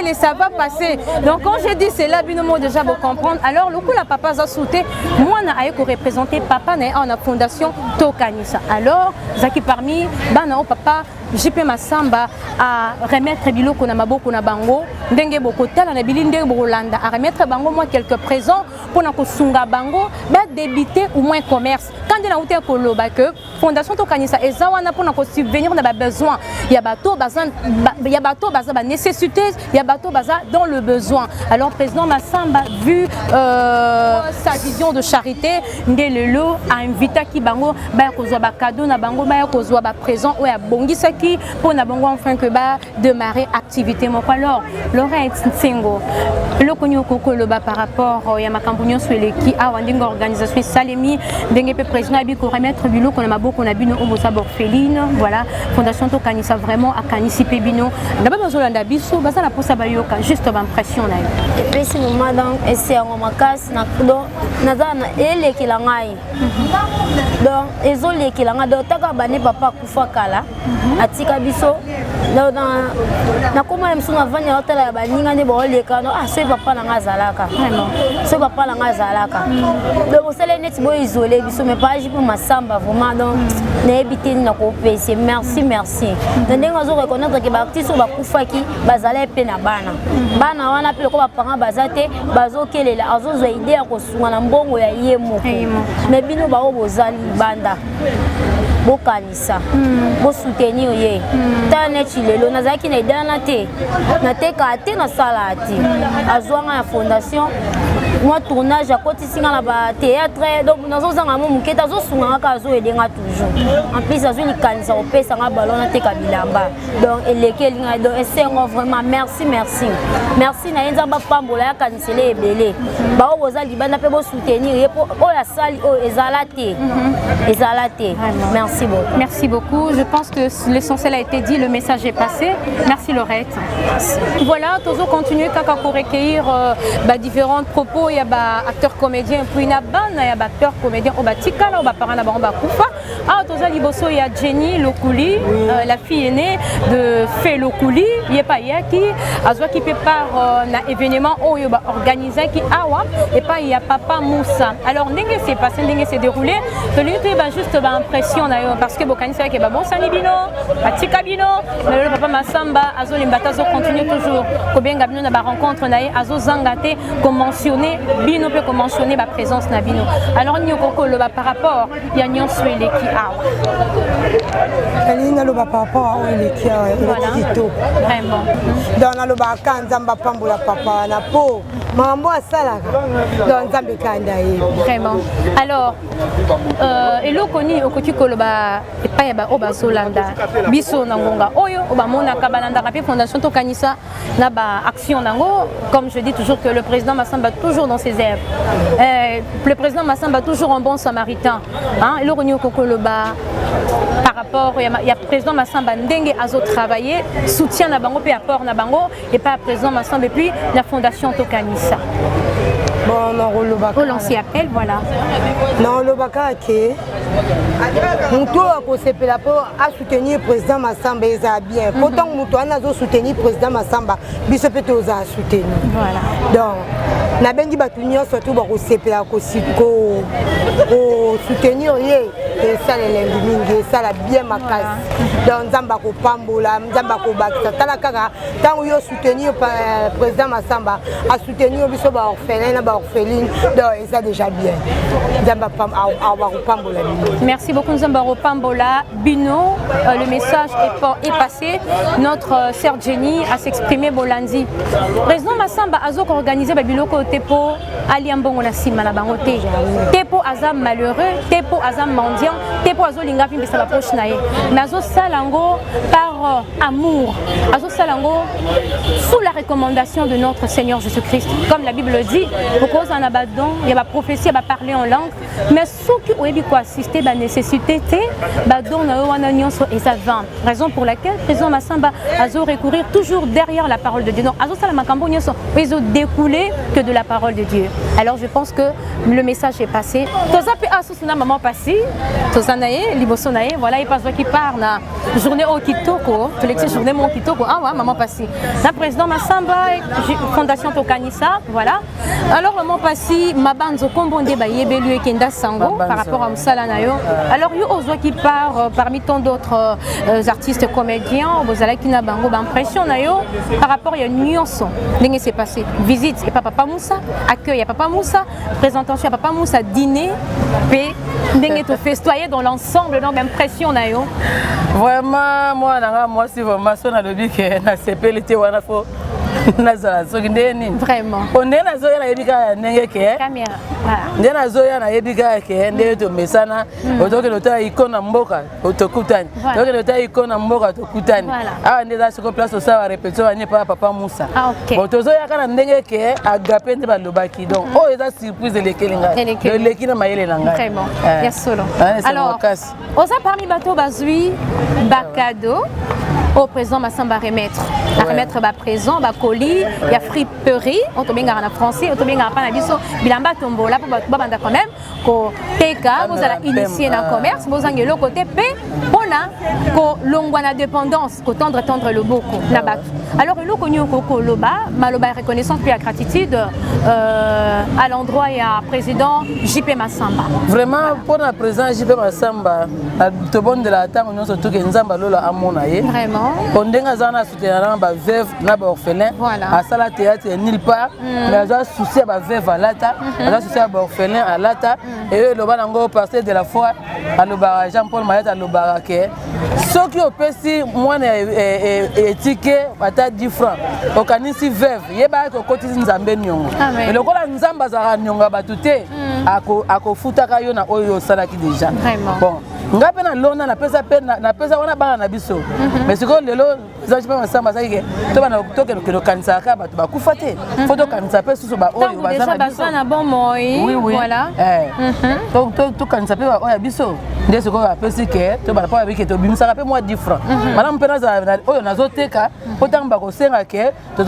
D: et ça va passer. Donc quand je dis c'est là, binomo déjà vous comprendre. Alors le coup la papa a sauté, moi na aye ko représenter papa na en fondation Tokanisa. Alors zaki parmi bana o papa JP Massamba à remettre biloko na maboko na bango ndenge boko tala na bilinde bolanda à remettre bango moi quelques présents pour na ko sunga bango ba débiter au moins commerce. Quand on a outé koloba que fondation Tokanisa ezawana pour na ko subvenir na ba besoin. Il y a bateau bazan ba nécessité, il y a bateau bazan dans le besoin. Alors président Massamba vu sa vision de charité ndelelo a invité ki bango ba ko zo ba cadeau na bango ba ko zo ba présent ou ya bongisa ki pour na bango enfin que ba démarrer activité moko. Alors Laurent Tsingo le konyo kokoloba par rapport ya makampunyo sweleki a wandinga organisation Salemi ndenge pe président abi ko remettre biloko na maboko na bino omosa orpheline. Voilà fondation Tokanisa vraiment a kanisipe bino d'abord bazolanda biso baza na posa bayoka juste impression na
B: et puis si moment donc essayer en makas na do nazana eleki la ngai donc ezoleki la ngai do taka bane papa kufa kala atika biso na koma msuna vanya hotela ya baninga ne boleka no ah c'est papa na ngazalaka vraiment c'est papa na ngazalaka donc osele net bo isolé biso mais pas jipo Massamba vraiment donc na ebité na ko pese merci ndenge zo reconnaître que ba artiste ba kufaki bazala pe na bana wana pe ko ba parents bazate bazokelela azozo idée ya ko sunga na mbongo ya yemo mais bino ba obozali banda bokanisa bo soutenir ye tane chilelo nazaki na idana te na teka te na salati azwanga ya fondation moi tournage à côté singa na ba théâtre donc nazo zanga mo muketa zo sunga ka zo edenga toujours en plus azo ni kanisa opesa nga ballon na teka bilamba donc elekeli nga donc esengo vraiment merci na yenza ba pambola ya kanisele ebele ba oboza libanda pe bo soutenir ye po o ya sali o ezalate
D: merci beaucoup je pense que l'essentiel a été dit le message est passé merci Laurette voilà toujours continuer kaka pour recueillir différents propos il y a acteurs comédiens puis na bana ya acteurs comédiens au batika là au parana ba kufa ah toza liboso il y a Jenny Lokuli la fille aînée de Fé Lokuli il y a pas yaki azwa qui prépare na événement oh yo ba organiser qui awa et pas il y a papa Moussa alors ndenge c'est passé ndenge c'est déroulé celui qui ba juste ba impression na yo parce que bokanisa ke ba bon sanibino batika bino mais le papa Massamba azo limbata zo continue toujours ko benga bino na ba rencontre na ye azo zangate conventionner bino peut conventionner ma présence na bino alors ni okoko le par rapport ya nyonso eleki awa
L: elina lo par rapport au eleki eleki
D: vraiment
L: dans na lo ba kanzamba pambola papa na po mambo asalaka dans nzambe kanda ye
D: vraiment alors eloko ni okoki koloba epai ya ba obasolanda biso na ngonga oyo obamona kabalanda ka fondation Tokanisa na ba action nango comme je dis toujours que le président Massamba toujours dans ses œuvres le président Massamba toujours un bon samaritain hein eloko ni okokoloba par rapport il y a président Massamba ndenge azo travailler soutien na bango pe apport na bango et pas président Massamba et puis la fondation Tokanisa
L: bon
D: on l'ancien appel voilà
L: non le baka ke muto akosepela po a soutenir président Massamba eza bien pourtant muto ana zo soutenir président Massamba biso pe to za soutenir
D: voilà
L: donc na bengi batunyo surtout ba kosepela ko soutenir ye et ça les mingi ça la bien makasi donc nzamba ko pambola nzamba ko bakisa tala kaka tant yo soutenir président Massamba a soutenir biso ba orphelin na ba orpheline donc ça déjà bien nzamba ko pambola.
D: Merci beaucoup Nzambaro Pambola Bino le message est passé notre sœur Jenny a s'exprimer Bolandi président Massamba azo organisé ba biloko tepo aliambongo na sima na bango te tepo azam malheureux tepo azam mendiant tepo azo linga pimbisa ba poche na ye mais azo salango par amour azo salango sous la recommandation de notre Seigneur Jésus-Christ comme la Bible dit cause en abandon, il y a la prophétie, il y a parler en langue, mais ceux qui ont quoi assister la nécessité badon na wana nyonso et ça va. Raison pour laquelle président Massamba a recourir toujours derrière la parole de Dieu. Donc azo sala makambo nyonso ils ont découlé que de la parole de Dieu. Alors je pense que le message est passé. Toza pe asusuna maman passé, toza nae liboso nae, voilà il passe qui part na journée au Kitoko, to l'ex journée mon Kitoko. Ah ouais, maman passé. La président Massamba fondation Tokanisa, voilà. Alors maman passé mabanzo kombonde ba yebelu ekenda sango par rapport à Msala nayo. Alors yo ozo qui part parmi tant d'autres artistes comédiens, vous allez qui n'a bango impression nayo par rapport à une nuance. Qu'est-ce qui s'est passé? Visite et Papa Moussa, accueil à Papa Moussa, présentation à Papa Moussa, dîner, paix. Qu'est-ce que festoyer dans l'ensemble donc impression nayo.
H: Vraiment moi c'est vraiment ça le but que na CPLT wana fo nazala soki ndeni
D: vraiment
H: on est na zoya na yebika ndenge ke
D: caméra
H: ndé na zoya na yebika ke ndé to mesana otoke nota ikona mboka otokutani otoke nota ikona mboka tokutani ah ndé za soko place osa répétition ani pa Papa Moussa bon tozoya kana ndenge ke agape ndé balobaki donc oh eza surprise lekelinga le lekina mayele nanga
D: vraiment ya solo alors osa parmi bateau bazui bakado au président Massamba remettre présent colis il y a friperie on tombe en français on tombe en panabiso bilamba tombola pour banda quand même ko teka vous allez initier dans commerce vous allez le côté p pona ko longwana dépendance ko tendre le boko la bac alors le connu ko loba maloba reconnaissance puis la gratitude à l'endroit il y a président JP Massamba
H: vraiment pour le président JP Massamba to bon de la temps on surtout que nzamba lola amona ye
D: vraiment
H: on denga zana soutenir ba veuve na ba orphelin à sala théâtre nulle part mais za souci ba veuve à lata za souci ba orphelin à lata et le banango pasteur de la foi à le bar Jean-Paul Mayet à le barake ceux qui opesi moi étiquette ata 10 francs au kanisi veuve yeba ko kotisi nzambe nyongo et le kola nzamba za nyonga batute ako futaka yo na oyo sala ki déjà bon ngape na lona na pesa wana bana na biso mais siko lelo zaji pa Massamba saike to bana toke no kanisa ka bato bakufa te foto kanisa pe susu ba oyo bazana biso
D: na bon moi voilà
H: to kanisa pe oyo biso nde siko apesi ke to bana pa biki to bimisa pe moi 10 francs madame pena za oyo nazoteka potamba ko senga ke to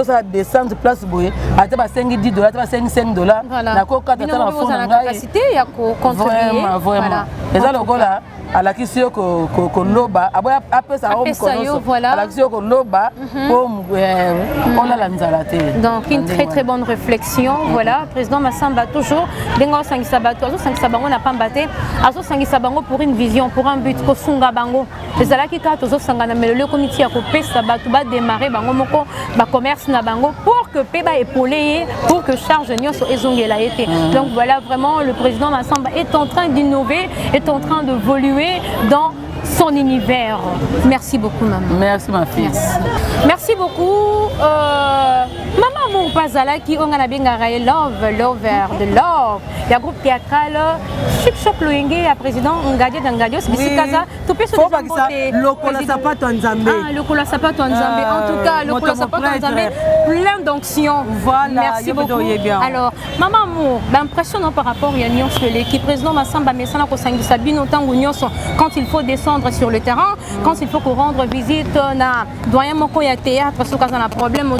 H: ça descendre place boye ate ba $5 $10 ate ba $5 na ko kata na fond na
D: capacité ya ko contribuer
H: vraiment eza lokola ala kisio ko loba aboya apesa au mkono ala kisio ko loba pour on la nzalate
D: donc une très bonne réflexion voilà président Massamba toujours dengo sangisa bato azo sangisa bango na pambate azo sangisa bango pour une vision pour un but ko sunga bango ezala ki ka tozo sangana melole comité ya ko pesa bato ba démarrer bango moko ba commerce na bango pour que pe ba épauler pour que charge nyonso ezongela été donc voilà vraiment le président Massamba est en train d'innover est en train de évoluer dans son univers. Merci beaucoup, maman.
H: Merci, ma fille.
D: Merci beaucoup. Maman, mon pazala qui on a bien gagné lover de love. Il y a groupe théâtral Chic Choc Loenge, à président Ngadia Dangadio, c'est Kaza. Tu peux se
L: dire le Kola Sapato Nzambe.
D: Ah, le Kola Sapato Nzambe. En tout cas, le Kola Sapato Nzambe, plein d'onction.
L: Voilà.
D: Merci beaucoup. Alors, maman, l'impression par rapport à Nyon sur l'équipe président Massamba Messana Kosangi Sabino Tango Nyon quand il faut descendre sur le terrain, quand il faut qu'on rendre visite na doyen moko ya théâtre parce qu'on a un problème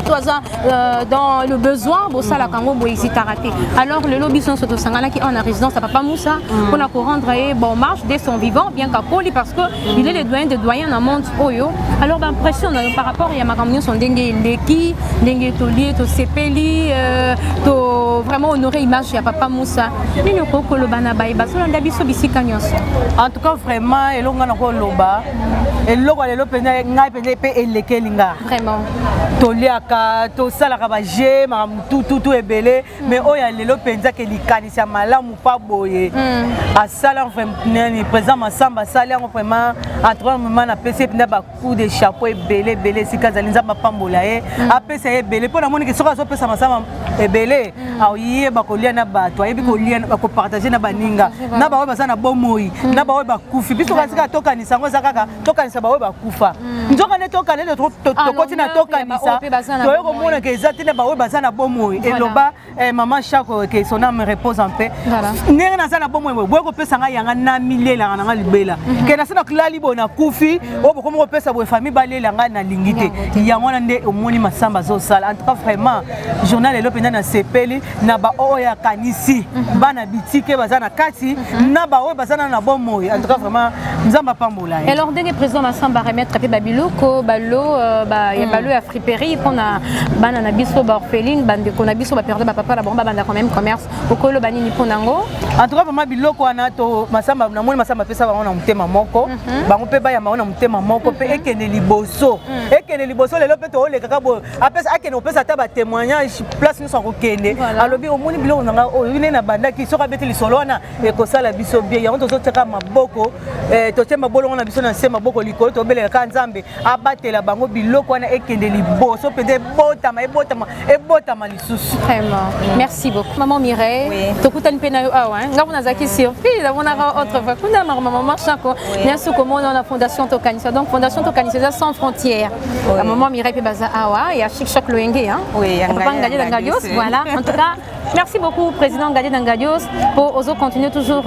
D: dans le besoin bon ça la kango bo ici raté. Alors le lobby sont surtout sangana qui en résidence à Papa Moussa pour la rendre bon marche dès son vivant bien qu'à Poli parce que il est le doyen de doyen dans monde oyo. Alors l'impression par rapport il y a ma camion son dengue leki dengue tolier to sepeli to vraiment honorer image ya Papa Moussa. Ni le koko lo bana baiba so nda biso bisika nyonso.
L: En tout cas vraiment elonga na ko loba eloko lelo pena ngai pena pe elekelinga
D: vraiment
L: toliaka to salaka ba je ma tout ebele mais oya lelo penza ke likanisa malamu pa boye a sala vraiment président Massamba sala vraiment entre moment na PC pena ba coup de chapeau ebele sika zalinza ba pambola e a PC ebele pona moni ke soka so pesa Massamba ebele a yé ba kolia na bato ayebi kolia ba ko partager na baninga na ba ba sana bomoi na ba ba kufi biso ka sika toka ni sango zakaka toka
C: tokanisa baoyo bakufa nzokande tokande tokoti na tokanisa toyo komona ke eza te na baoyo baza na bomoi eloba mama Chako ke son âme repose en paix ndenge naza na bomoi boye kopesa ngai yanga na milelanga nanga libela ke nase na klali boye na kufi oyo bokomi kopesa boye famille balela ngai nalingi te yango wana nde omoni Masamba azosala en tout cas vraiment journal elo mpenza na sepeli na baoyo ya kanisi bana bitike baza na kati na baoyo baza na bomoi en tout cas vraiment nzamba pambola
D: alors ndenge président Masamba remettre pe babiloko balo ya balo ya friperie pona bana na biso ba orpheline bande ko na biso ba perdre ba papa la bomba banda quand même commerce okolo banini ponango
C: en tout cas vraiment biloko wana to Masamba na moni Masamba pesa bango na mutema moko bango pe ba ya maona mutema moko pe ekene liboso lelo pe to oleka bo apesa akene opesa ta ba témoignage place nous sont kokende alobi omoni biloko nanga oyo ine na banda ki soka beti lisolo wana ekosala biso bien yango tozoteka maboko totema bolongo na biso na sema boko likolo tobeleka ka nzambe abatela bango biloko wana ekende liboso pende ebotama lisusu
D: vraiment merci beaucoup maman Mireille tokutani pe na yo awa ngabu nazaki surprise avona autre fois kuna maman Chako nyasu komona na fondation Tokanisa donc fondation Tokanisa sans frontières la maman Mireille pe baza awa ya chic choc loenge hein
C: oui
D: Ngadie Dangadios voilà en tout cas merci beaucoup président Ngadie Dangadios pour ozo continuer toujours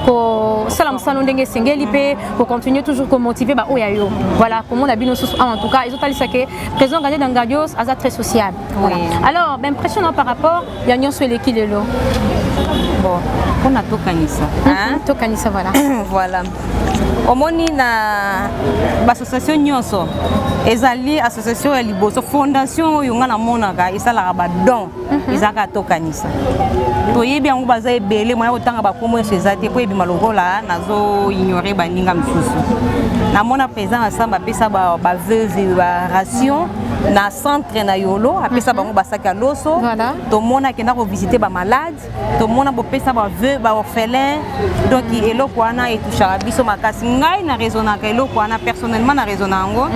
D: ko salam sano ndenge sengeli pe pour continuer toujours ko motiver ba oyayo voilà comment la bino sous en tout cas ils ont talisa que président Ngadie Dangadios aza très sociable voilà alors ben impressionnant par rapport ya nyonso eleki lelo
C: bon on a Tokanisa hein
D: Tokanisa voilà
C: voilà omoni na l'association nyonso ezali association ya liboso fondation oyo nga na monaka esalaka badon ezaka Tokanisa toyebi yango baza ebele moya kotanga bakomo eso eza te po ebima lokola nazo ignore baninga mosusu namona président Masamba apesa baveuve baration na centre na yolo apesa bango basaki ya loso tomona akenda kovisite bamalade tomona bopesa baveuve baorphelin donc eloko wana etushaka biso makasi ngai na raisonnaka eloko wana personnellement na raisonna yango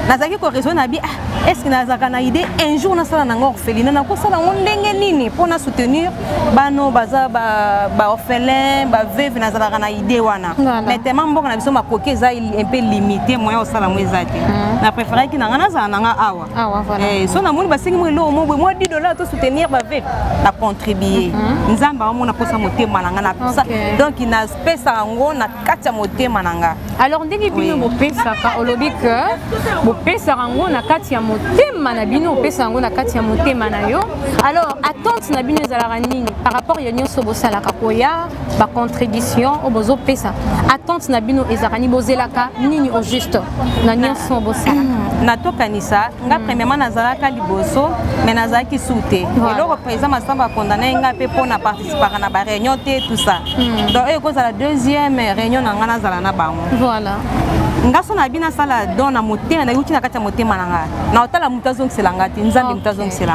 C: nazaki koraisonne na bi est-ce que nazaka na idée un jour nasala nango orpheline nakosala ngo ndenge nini mpona soutenir bano baza baorphelin baveuve nazalaka na idée wana mais tellement mboka na biso makoki eza un peu limité moyen osala ngo eza te na préféraki nanga nazala nanga awa so namoni basengi mo eloko mo boye mo $10 to soutenir baveuve na contribuer nzambe amona posa motema nanga na posa donc napesa yango na kati ya motema nanga
D: alors ndenge bino bopesaka olobi que bopesaka yango na kati ya motema na bino opesa yango na kati ya motema na yo alors attente na bino ezalaka nini par rapport ya nyonso bosalaka koya bacontribution oyo bozopesa attente na bino ezalaka ni bozelaka nini au juste na nyonso bosalaka
C: na Tokanisa nga premièrement nazalaka liboso mais nazalaki soute eloko président Masamba condamné nga pe pona participer na ba réunion te tout ça donc ekozala la deuxième réunion na nga nazala na bango
D: voilà
C: ngaso na bina sala don na motema na yuti na kati ya motema nanga na otala mutazongisela nga te nzambe mutazongisela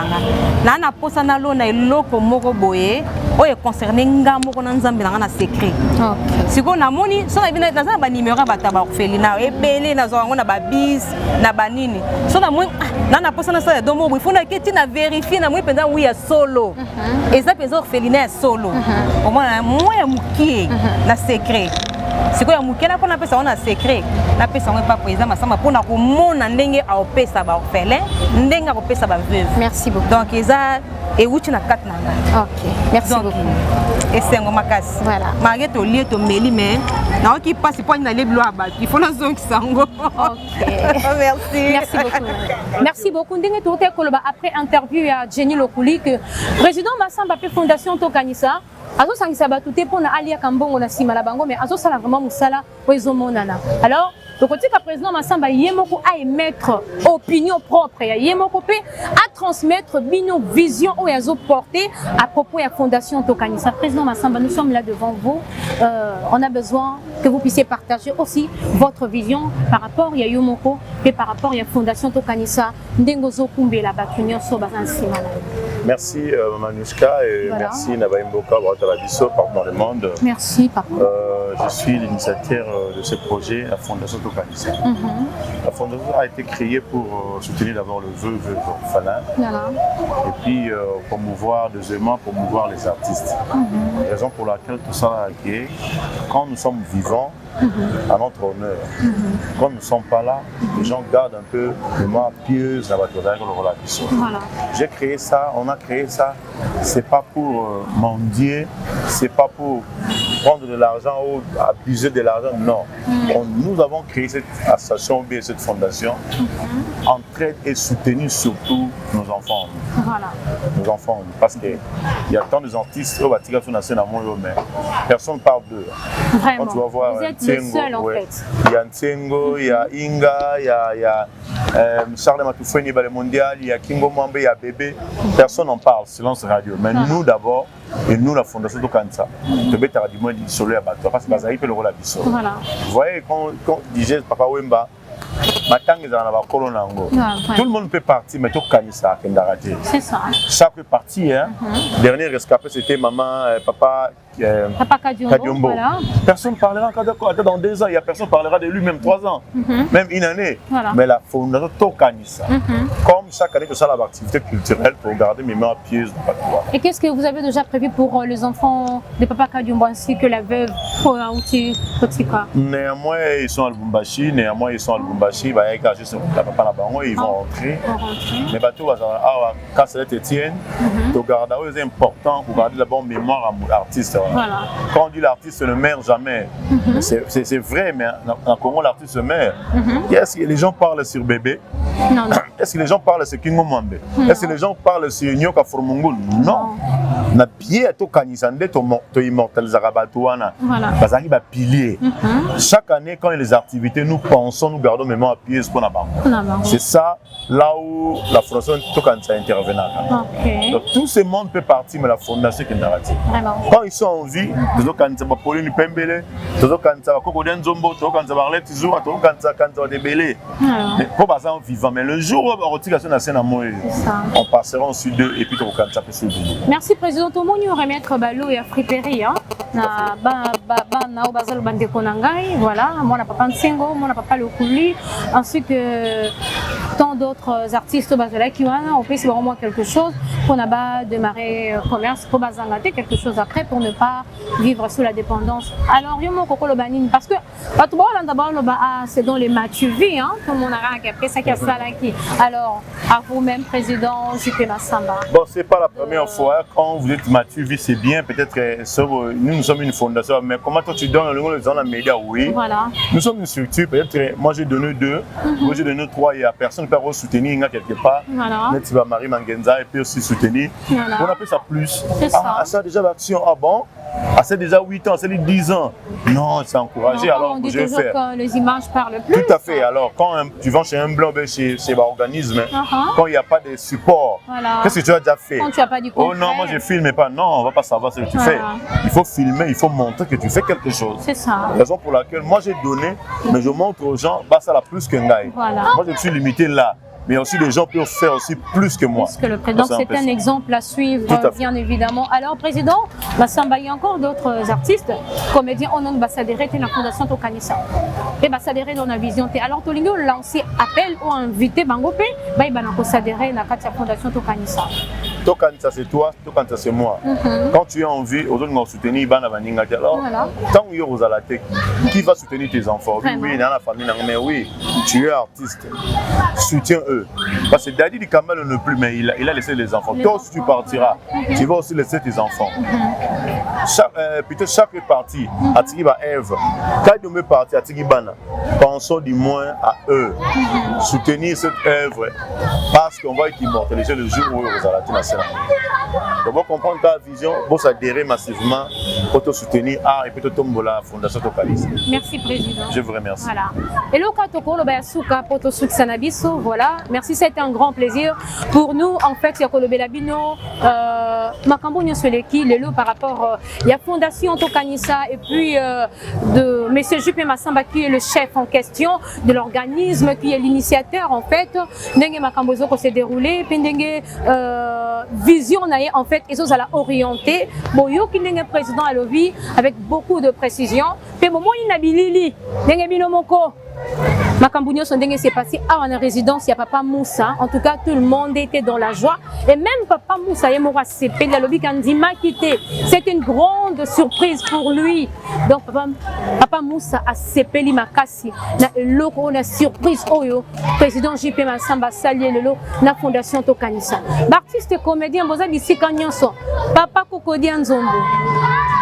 C: nga na posa na lo na eloko moko boye oyo concerné nga moko na nzambe nanga na secret siko namoni so na bina naza ba numéro bata ba orphelinat ebele nazwa ngo na ba bis na banini so na moi na posa na sala don moko il faut na keti na vérifier na moi penza oui ya solo eza penza orphelinat solo au moins moi ya mukie na secret siko ya mukena pona pesa ona secret na pesa ngo pa président Masamba pona ko mona ndenge a opesa ba orphelin ndenge a opesa ba veuve
D: merci beaucoup
C: donc eza et wuti na kat nanga
D: OK merci
C: donc,
D: beaucoup
C: et c'est ngo makasi
D: voilà
C: malgré to lié to meli mais na oki passe point na leblo aba il faut na zonki sango
D: OK
C: merci
D: merci beaucoup ndenge to te koloba après interview ya Jenny Lokuli que président Masamba pe fondation Tokanisa azosangisa bato te mpona aliaka mbongo na nsima na bango mais azosala vraiment mosala oyo ezomonana alors tokotika président Masamba ye moko aémettre opinion propre ya ye moko mpe atransmettre bino vision oyo azoporter à propos ya fondation Tokanisa. Président Masamba, nous sommes là devant vous, on a besoin que vous puissiez partager aussi votre vision par rapport ya yo moko et par rapport ya fondation Tokanisa ndenge ozokumbela bato nyonso baza nsima na yo.
A: Merci Manushka et voilà. Merci Nabaimboka Watalabiso, partenaire du monde.
D: Merci papa.
A: Je suis l'initiateur de ce projet, la Fondation Tokanisa. La Fondation a été créée pour soutenir d'abord le veuve orphelin et puis promouvoir, deuxièmement, promouvoir les artistes. Raison pour laquelle tout ça est quand nous sommes vivants,
M: à notre honneur. Quand nous ne sommes pas là, les gens gardent un peu mémoire pieuse dans votre relation.
D: Voilà.
M: J'ai créé ça, on a créé ça. C'est pas pour mendier, c'est pas pour prendre de l'argent ou abuser de l'argent, non. Nous avons créé cette association, bien cette fondation, entraide et soutenir surtout nos enfants.
D: Voilà.
M: Nos enfants, parce qu'il y a tant d'artistes mais personne ne parle d'eux.
D: Vraiment.
M: Quand tu vas voir,
D: vous êtes le seul en fait.
M: Il y a Ntengo, il y a Inga, il y a Charles Matoufeni, le mondial, il y a Kingo Mwambe, il y a Bébé. Personne n'en parle, silence radio. Mais nous d'abord, et nous la fondation de Kansa, tu peux te dire solo à Bato, parce que Bazaï peut le rôle à Bissot.
D: Voilà.
M: Vous voyez, quand disait Papa Wemba, tout le monde peut partir, mais tout Kanisa,
D: c'est ça.
M: Chaque partie, hein. Dernier rescapé, c'était maman, papa.
D: Papa Kadiombo. Voilà.
M: Personne ne parlera dans 2 ans, il y a personne parlera de lui, même 3 ans, même une année.
D: Voilà.
M: Mais la fondation Tokanisa, comme chaque année, que ça l'activité culturelle pour garder mémoire pieuse de Patois.
D: Et qu'est-ce que vous avez déjà prévu pour les enfants de Papa Kadiombo ainsi que la veuve Kotika?
M: Néanmoins, ils sont à Lubumbashi, ils vont rentrer. Mais quand c'est Étienne, c'est important pour garder d'abord mémoire à l'artiste.
D: Voilà.
M: Quand on dit l'artiste ne meurt jamais, c'est vrai, mais en Congo, l'artiste meurt. Est-ce que les gens parlent sur Bébé?
D: Non.
M: Est-ce que les gens parlent sur Kingo Mwambe? Est-ce que les gens parlent sur Nyoka Formungul? Non. Na bien to kanisande to immortaliser Batouana. Parce qu'il va pilier. Chaque année, quand il y a les activités, nous pensons, nous gardons mémoire à pied pour la banque. C'est ça là où la fondation Tokanisa intervenant. Donc tout ce monde peut partir, mais la fondation qui est narrative. Quand ils sont en vie, Tokanisa va Pauline Pembele, Tokanisa va Kokoden Zombo, Tokanisa va Arlette Zoua, Tokanisa va Debélé. Pour passer en vivant, mais le jour où on retire la scène à moi, on passera ensuite d'eux et puis Tokanisa peut se vivre.
D: Merci président. Tout le monde aurait mettre Balo et Friperie. Na bazal bande konangai, voilà, moi na papa Nsengo, moi na papa Lokuli, ainsi que tant d'autres artistes bazala qui on peut se voir au moins quelque chose pour n'a démarrer commerce pour bazangate quelque chose après pour ne pas vivre sous la dépendance. Alors yo mon kokolo banine parce que pas tout le d'abord c'est dans les matuvi tout le monde a après ça qui a ça là qui. Alors à vous-même président JP Massamba.
M: Bon, c'est pas la première fois quand vous êtes matuvi, c'est bien peut-être nous sommes une fondation, mais comment toi tu donnes le nom dans les médias? Oui. Voilà. Nous sommes une structure, peut-être moi j'ai donné 2, moi j'ai donné 3, il y a personne qui peut soutenir quelque part. Voilà. Marie Mangenza et puis aussi soutenir. Voilà. On appelle ça plus. C'est ça. Ça déjà l'action, ah bon? Ah, c'est déjà 8 ans, c'est 10 ans. Non, c'est encouragé, alors
D: on dit
M: je vais faire.
D: Que les images parlent plus.
M: Tout à fait. Alors, quand tu vas chez un blanc, chez l'organisme, quand il n'y a pas de support, qu'est-ce que tu as déjà fait?
D: Quand tu n'as pas du
M: contraire. Oh non, moi je ne filme pas. Non, on ne va pas savoir ce que tu fais. Il faut filmer, il faut montrer que tu fais quelque chose.
D: C'est ça.
M: Raison pour laquelle moi j'ai donné, mais je montre aux gens, bah ça la plus qu'un gars.
D: Voilà.
M: Moi je suis limité là. Mais aussi les gens peuvent faire aussi plus que moi.
D: Plus que le président, c'est un exemple à suivre, bien évidemment. Alors, président, Massamba, il y a encore d'autres artistes, comédiens, on a ambassadeur de la Fondation Tokanisa. Et ambassadeur dans la vision. Alors, Tolingo lancé appel ou invité Bangopé, il va ambassadeur dans la Fondation Tokanisa.
M: Tokanisa, c'est toi, Tokanisa, c'est moi. Quand tu es en vie, aux autres vont soutenir, alors, tant que vous avez la tête, qui va soutenir tes enfants? Oui, dans la famille, mais oui, tu es artiste. Soutiens eux. Parce que Daddy du Kamel ne plus, mais il a laissé les enfants. Toi aussi tu partiras, tu vas aussi laisser tes enfants. Peut-être chaque partie, à Tigiba Eve, quand ils me partent à Tigibana, pensons du moins à eux. Soutenir cette œuvre parce qu'on va être immortalisé le jour où vous allez la scène. Donc, vous comprendre ta vision, vous adhérer massivement pour te soutenir et puis te tomber la Fondation Tokanisa.
D: Merci, président.
M: Je vous remercie.
D: Voilà. Et le cas Tokolo Bayasuka pour te soutenir, voilà. Merci, c'était un grand plaisir pour nous. En fait, il y a Kolobé Labino, Makambo Nyosoleki, Lelo par rapport il y a Fondation Tokanisa et puis de M. Juppé Massamba qui est le chef en question de l'organisme, qui est l'initiateur en fait. Ndenge Makambo Zoko s'est déroulé, puis Ndenge vision en fait, ils ont orienté. Bon, yo qui est président à l'OVI avec beaucoup de précision. Puis moment il n'a bilili, Ndenge Binomoko. Makambunyo Sondenge s'est passé à la résidence, il y a Papa Moussa. En tout cas, tout le monde était dans la joie. Et même Papa Moussa, c'est une grande surprise pour lui. Donc, Papa Moussa a sepeli makasi. Na surprise, oyo. Président JP Massamba, Salié Lelo, na Fondation Tokanisa. L'artiste comédien, Boza Bissika Nyonso. Papa Kokodi Nzombo.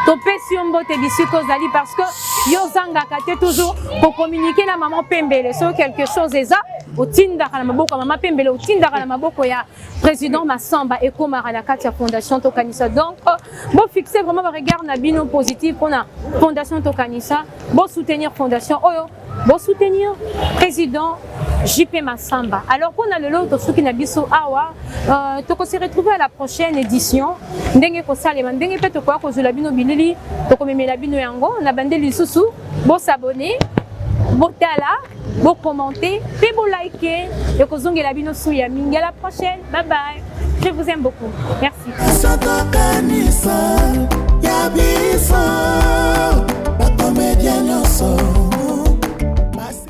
D: Topesi Mbote Bissiko Zali parce que Yozanga Kate toujours pour communiquer la maman Pembele. C'est quelque chose est ça. Au Tinda Kalamaboko, maman Pembele, au Tinda Kalamaboko, il y a président Massamba et Komara la Katia Fondation Tokanisa. Donc, bon fixer vraiment un regard Nabino positif pour la Fondation Tokanisa. Bon soutenir Fondation Oyo. Bon soutenir président JP Massamba. Alors qu'on a le lot de ceux qui n'habitent Awa, on se retrouve à la prochaine édition. Ndenge ko salema ndenge pe to kwa ko zulabino bilili to ko memela bino yango na bande lisusu bo s'abonner bo tala bo commenter pe bo liker et ko zongela bino suya mingi. À la prochaine, bye bye, je vous aime beaucoup, merci.
N: Ya biso, ba comédien nyonso.